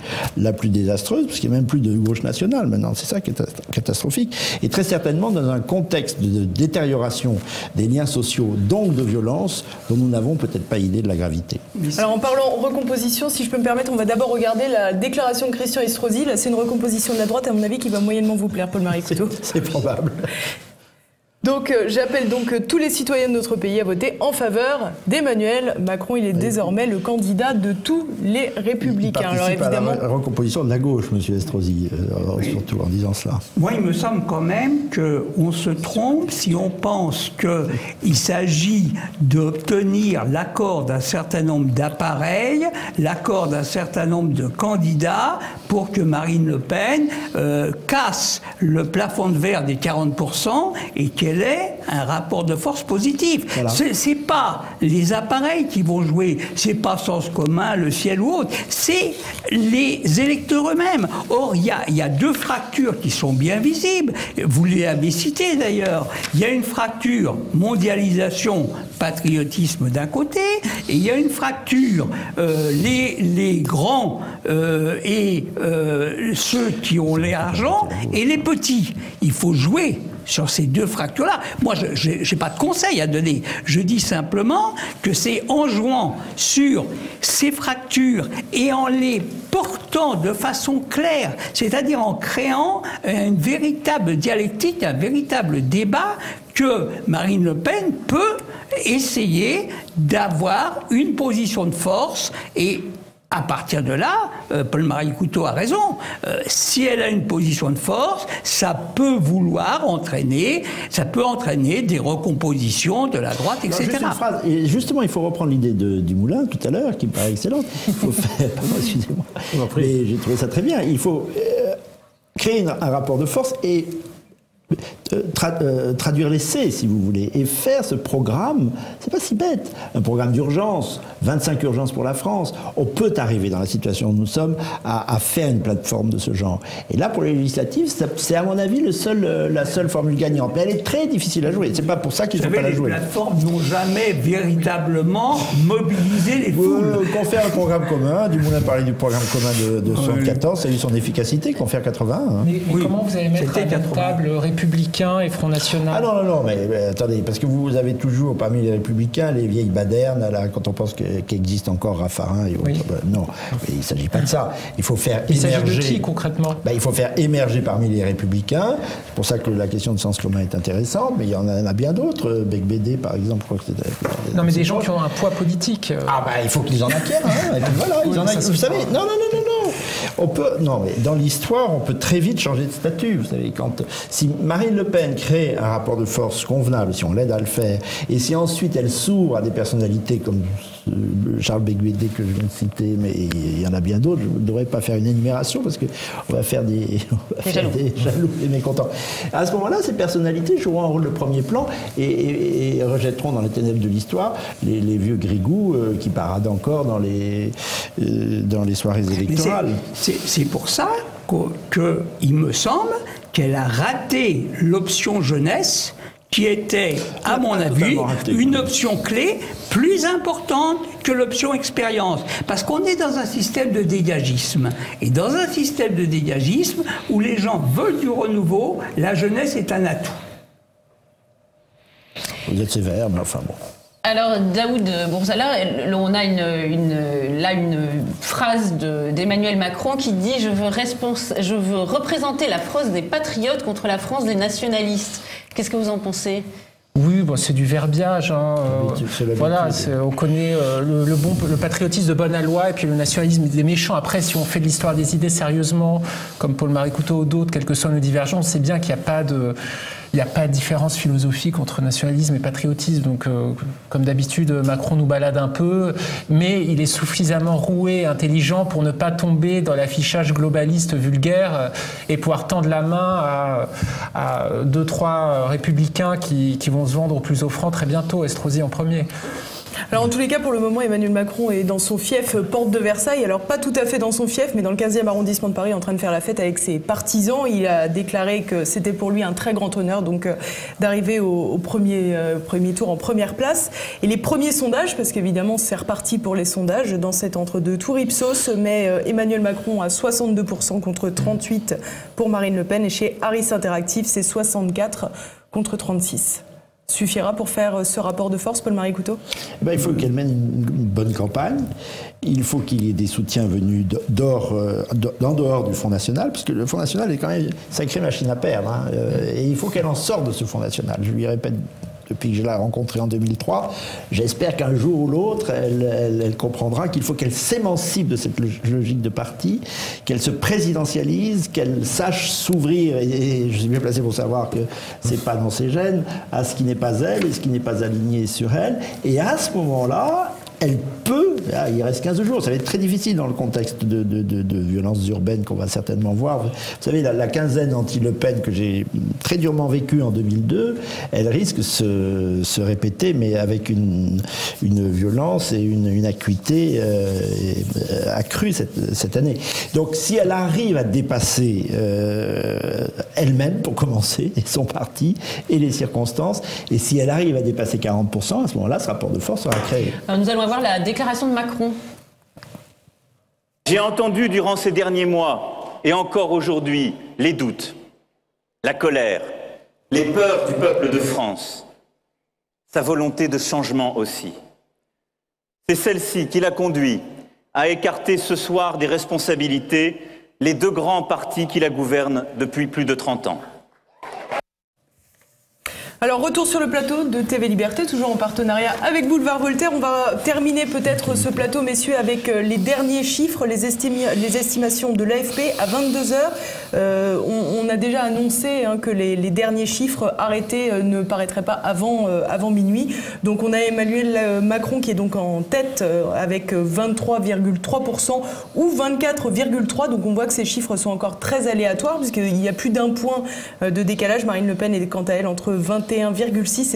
désastreuse, parce qu'il n'y a même plus de gauche nationale maintenant, c'est ça qui est catastrophique, et très certainement dans un contexte de détérioration des liens sociaux, donc de violence, dont nous n'avons peut-être pas idée de la gravité. Alors en parlant recomposition, si je peux me permettre, on va d'abord regarder la déclaration de Christian Estrosi. Là, c'est une recomposition de la droite, à mon avis, qui va moyennement vous plaire, Paul-Marie Couteau. C'est probable. Donc j'appelle donc tous les citoyens de notre pays à voter en faveur d'Emmanuel Macron. Il est désormais le candidat de tous les Républicains. Alors évidemment, à la recomposition de la gauche, monsieur Estrosi, surtout en disant cela. Moi, il me semble quand même qu'on se trompe si on pense qu'il s'agit d'obtenir l'accord d'un certain nombre d'appareils, l'accord d'un certain nombre de candidats pour que Marine Le Pen casse le plafond de verre des 40% et qu'elle ait un rapport de force positif. Voilà. C'est pas les appareils qui vont jouer, c'est pas Sens Commun, Le Ciel ou autre, c'est les électeurs eux-mêmes. Or, il y a deux fractures qui sont bien visibles. Vous les avez citées d'ailleurs. Il y a une fracture mondialisation, patriotisme d'un côté, et il y a une fracture les grands et ceux qui ont l'argent et les petits. Il faut jouer sur ces deux fractures-là. Moi, je n'ai pas de conseil à donner. Je dis simplement que c'est en jouant sur ces fractures et en les portant de façon claire, c'est-à-dire en créant une véritable dialectique, un véritable débat, que Marine Le Pen peut essayer d'avoir une position de force. Et à partir de là, Paul-Marie Coutot a raison. Si elle a une position de force, ça peut entraîner des recompositions de la droite, etc. Juste une phrase. Et justement, il faut reprendre l'idée du Moulin tout à l'heure, qui me paraît excellente. Il faut faire, pardon, excusez-moi, mais j'ai trouvé ça très bien. Il faut créer un rapport de force et traduire l'essai, si vous voulez, et faire ce programme, c'est pas si bête. Un programme d'urgence, 25 urgences pour la France. On peut arriver dans la situation où nous sommes à faire une plateforme de ce genre. Et là, pour les législatives, c'est à mon avis la seule formule gagnante. Mais elle est très difficile à jouer. C'est pas pour ça qu'il ne faut pas la jouer. Les plateformes n'ont jamais véritablement mobilisé les foules. Qu'on fait un programme commun, Dumoulin parlait du programme commun de 1974, ça a eu son efficacité, qu'on fait 81. Hein. Mais comment vous allez mettre à la table Républicains et Front National? Ah non, mais attendez, parce que vous avez toujours parmi les Républicains les vieilles badernes, quand on pense qu'existe encore Raffarin et autres. Oui. Non, mais il ne s'agit pas de ça. Il faut faire émerger. Il s'agit de qui concrètement? Il faut faire émerger parmi les Républicains. C'est pour ça que la question de sens commun est intéressante, mais il y en a bien d'autres. Becbédé, par exemple, je crois que c'était. Non, mais des gens qui ont un poids politique. Il faut qu'ils en acquièrent. Hein, et puis voilà, vous savez, non. Non, mais dans l'histoire, on peut très vite changer de statut. Vous savez, si Marine Le Pen crée un rapport de force convenable, si on l'aide à le faire, et si ensuite elle s'ouvre à des personnalités comme Charles Becbédé que je viens de citer, mais il y en a bien d'autres, je ne devrais pas faire une énumération parce qu'on va faire des jaloux et mécontents. À ce moment-là, ces personnalités joueront un rôle de premier plan et rejetteront dans les ténèbres de l'histoire les vieux grigous qui paradent encore dans les soirées électorales. C'est pour ça qu'il me semble qu'elle a raté l'option jeunesse, qui était, à mon avis, une option clé plus importante que l'option expérience. Parce qu'on est dans un système de dégagisme. Et dans un système de dégagisme où les gens veulent du renouveau, la jeunesse est un atout. Vous êtes sévère, mais enfin bon. Alors, Daoud Bourzala, on a une phrase d'Emmanuel Macron qui dit « Je veux représenter la France des patriotes contre la France des nationalistes ». Qu'est-ce que vous en pensez ? Oui, c'est du verbiage. Hein. Voilà, on connaît le patriotisme de bonne aloi et puis le nationalisme des méchants. Après, si on fait de l'histoire des idées sérieusement, comme Paul-Marie Coutot ou d'autres, quelles que soient nos divergences, c'est bien qu'il n'y a pas de... Il n'y a pas de différence philosophique entre nationalisme et patriotisme. Donc, comme d'habitude, Macron nous balade un peu, mais il est suffisamment roué, intelligent pour ne pas tomber dans l'affichage globaliste vulgaire et pouvoir tendre la main à 2-3 républicains qui vont se vendre au plus offrant très bientôt, Estrosi en premier. Alors en tous les cas, pour le moment, Emmanuel Macron est dans son fief, porte de Versailles. Alors pas tout à fait dans son fief, mais dans le 15e arrondissement de Paris, en train de faire la fête avec ses partisans. Il a déclaré que c'était pour lui un très grand honneur d'arriver au premier tour en première place. Et les premiers sondages, parce qu'évidemment c'est reparti pour les sondages, dans cet entre-deux tours, Ipsos met Emmanuel Macron à 62% contre 38% pour Marine Le Pen. Et chez Harris Interactive, c'est 64 contre 36. Suffira pour faire ce rapport de force, Paul-Marie Coutot ? Il faut qu'elle mène une bonne campagne. Il faut qu'il y ait des soutiens venus d'en dehors du Front National, parce que le Front National est quand même une sacrée machine à perdre. Hein. Et il faut qu'elle en sorte de ce Front National. Je lui répète depuis que je l'ai rencontrée en 2003, j'espère qu'un jour ou l'autre, elle comprendra qu'il faut qu'elle s'émancipe de cette logique de parti, qu'elle se présidentialise, qu'elle sache s'ouvrir, et je suis bien placé pour savoir que c'est pas dans ses gènes, à ce qui n'est pas elle et ce qui n'est pas aligné sur elle. Et à ce moment-là, elle peut, il reste 15 jours, ça va être très difficile dans le contexte de violences urbaines qu'on va certainement voir. Vous savez, la quinzaine anti-Le Pen que j'ai très durement vécue en 2002, elle risque de se répéter, mais avec une violence et une acuité accrue cette année. Donc si elle arrive à dépasser elle-même, pour commencer, et son parti, et les circonstances, et si elle arrive à dépasser 40%, à ce moment-là, ce rapport de force sera créé. Alors nous allons voir la déclaration de Macron. J'ai entendu durant ces derniers mois, et encore aujourd'hui, les doutes, la colère, les peurs du peuple de France, sa volonté de changement aussi. C'est celle-ci qui l'a conduit à écarter ce soir des responsabilités les deux grands partis qui la gouvernent depuis plus de 30 ans. Alors, retour sur le plateau de TV Liberté, toujours en partenariat avec Boulevard Voltaire. On va terminer peut-être ce plateau, messieurs, avec les derniers chiffres, les estimations de l'AFP à 22h. On a déjà annoncé que les derniers chiffres arrêtés ne paraîtraient pas avant minuit. Donc, on a Emmanuel Macron qui est donc en tête avec 23,3% ou 24,3%. Donc, on voit que ces chiffres sont encore très aléatoires puisqu'il y a plus d'un point de décalage. Marine Le Pen est quant à elle entre 21,6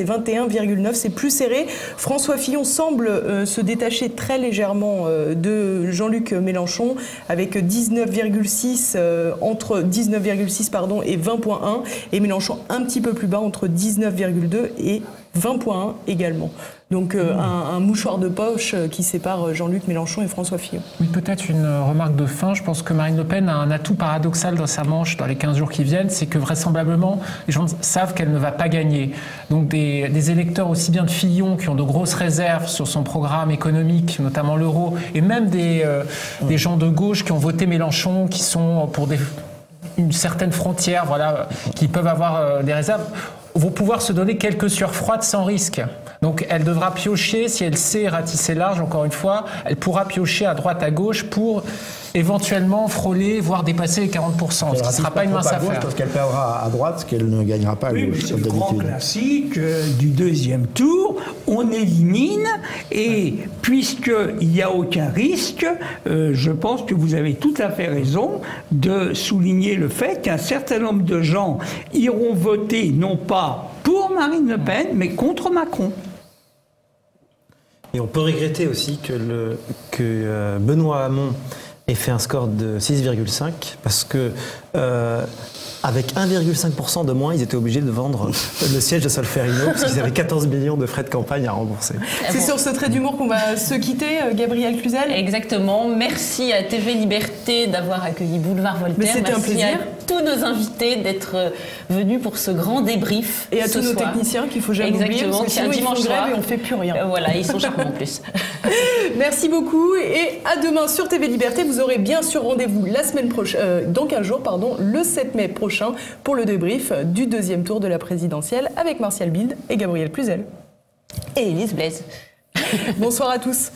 et 21,9, c'est plus serré. François Fillon semble se détacher très légèrement de Jean-Luc Mélenchon avec 19,6 entre 19,6 et 20,1 et Mélenchon un petit peu plus bas entre 19,2 et 20,1 également. Donc un mouchoir de poche qui sépare Jean-Luc Mélenchon et François Fillon. Oui, peut-être une remarque de fin. Je pense que Marine Le Pen a un atout paradoxal dans sa manche dans les 15 jours qui viennent, c'est que vraisemblablement, les gens savent qu'elle ne va pas gagner. Donc des électeurs aussi bien de Fillon qui ont de grosses réserves sur son programme économique, notamment l'euro, et même des gens de gauche qui ont voté Mélenchon, qui sont pour une certaine frontière, voilà, qui peuvent avoir des réserves, vont pouvoir se donner quelques sueurs froides sans risque. Donc elle devra piocher, si elle sait ratisser large, encore une fois, elle pourra piocher à droite, à gauche pour éventuellement frôler, voire dépasser les 40%. Ce ne sera pas une mince affaire. Parce qu'elle perdra à droite, ce qu'elle ne gagnera pas à gauche. C'est le grand classique du deuxième tour. On élimine et puisqu'il n'y a aucun risque, je pense que vous avez tout à fait raison de souligner le fait qu'un certain nombre de gens iront voter non pas pour Marine Le Pen, mais contre Macron. Et on peut regretter aussi que Benoît Hamon ait fait un score de 6,5 parce que avec 1,5% de moins, ils étaient obligés de vendre le siège de Solferino parce qu'ils avaient 14 millions de frais de campagne à rembourser. C'est sur ce trait d'humour qu'on va se quitter, Gabrielle Cluzel. Exactement. Merci à TV Liberté d'avoir accueilli Boulevard Voltaire. Mais c'était un plaisir. Merci à tous nos invités d'être venus pour ce grand débrief. Et à tous nos techniciens qu'il faut jamais oublier, parce que sinon ils font grève et on ne fait plus rien. Voilà, ils sont charmants en plus. Merci beaucoup et à demain sur TV Liberté. Vous aurez bien sûr rendez-vous la semaine prochaine, dans 15 jours, le 7 mai prochain, pour le débrief du deuxième tour de la présidentielle avec Martial Bild et Gabrielle Cluzel. Et Élise Blaise. Bonsoir à tous.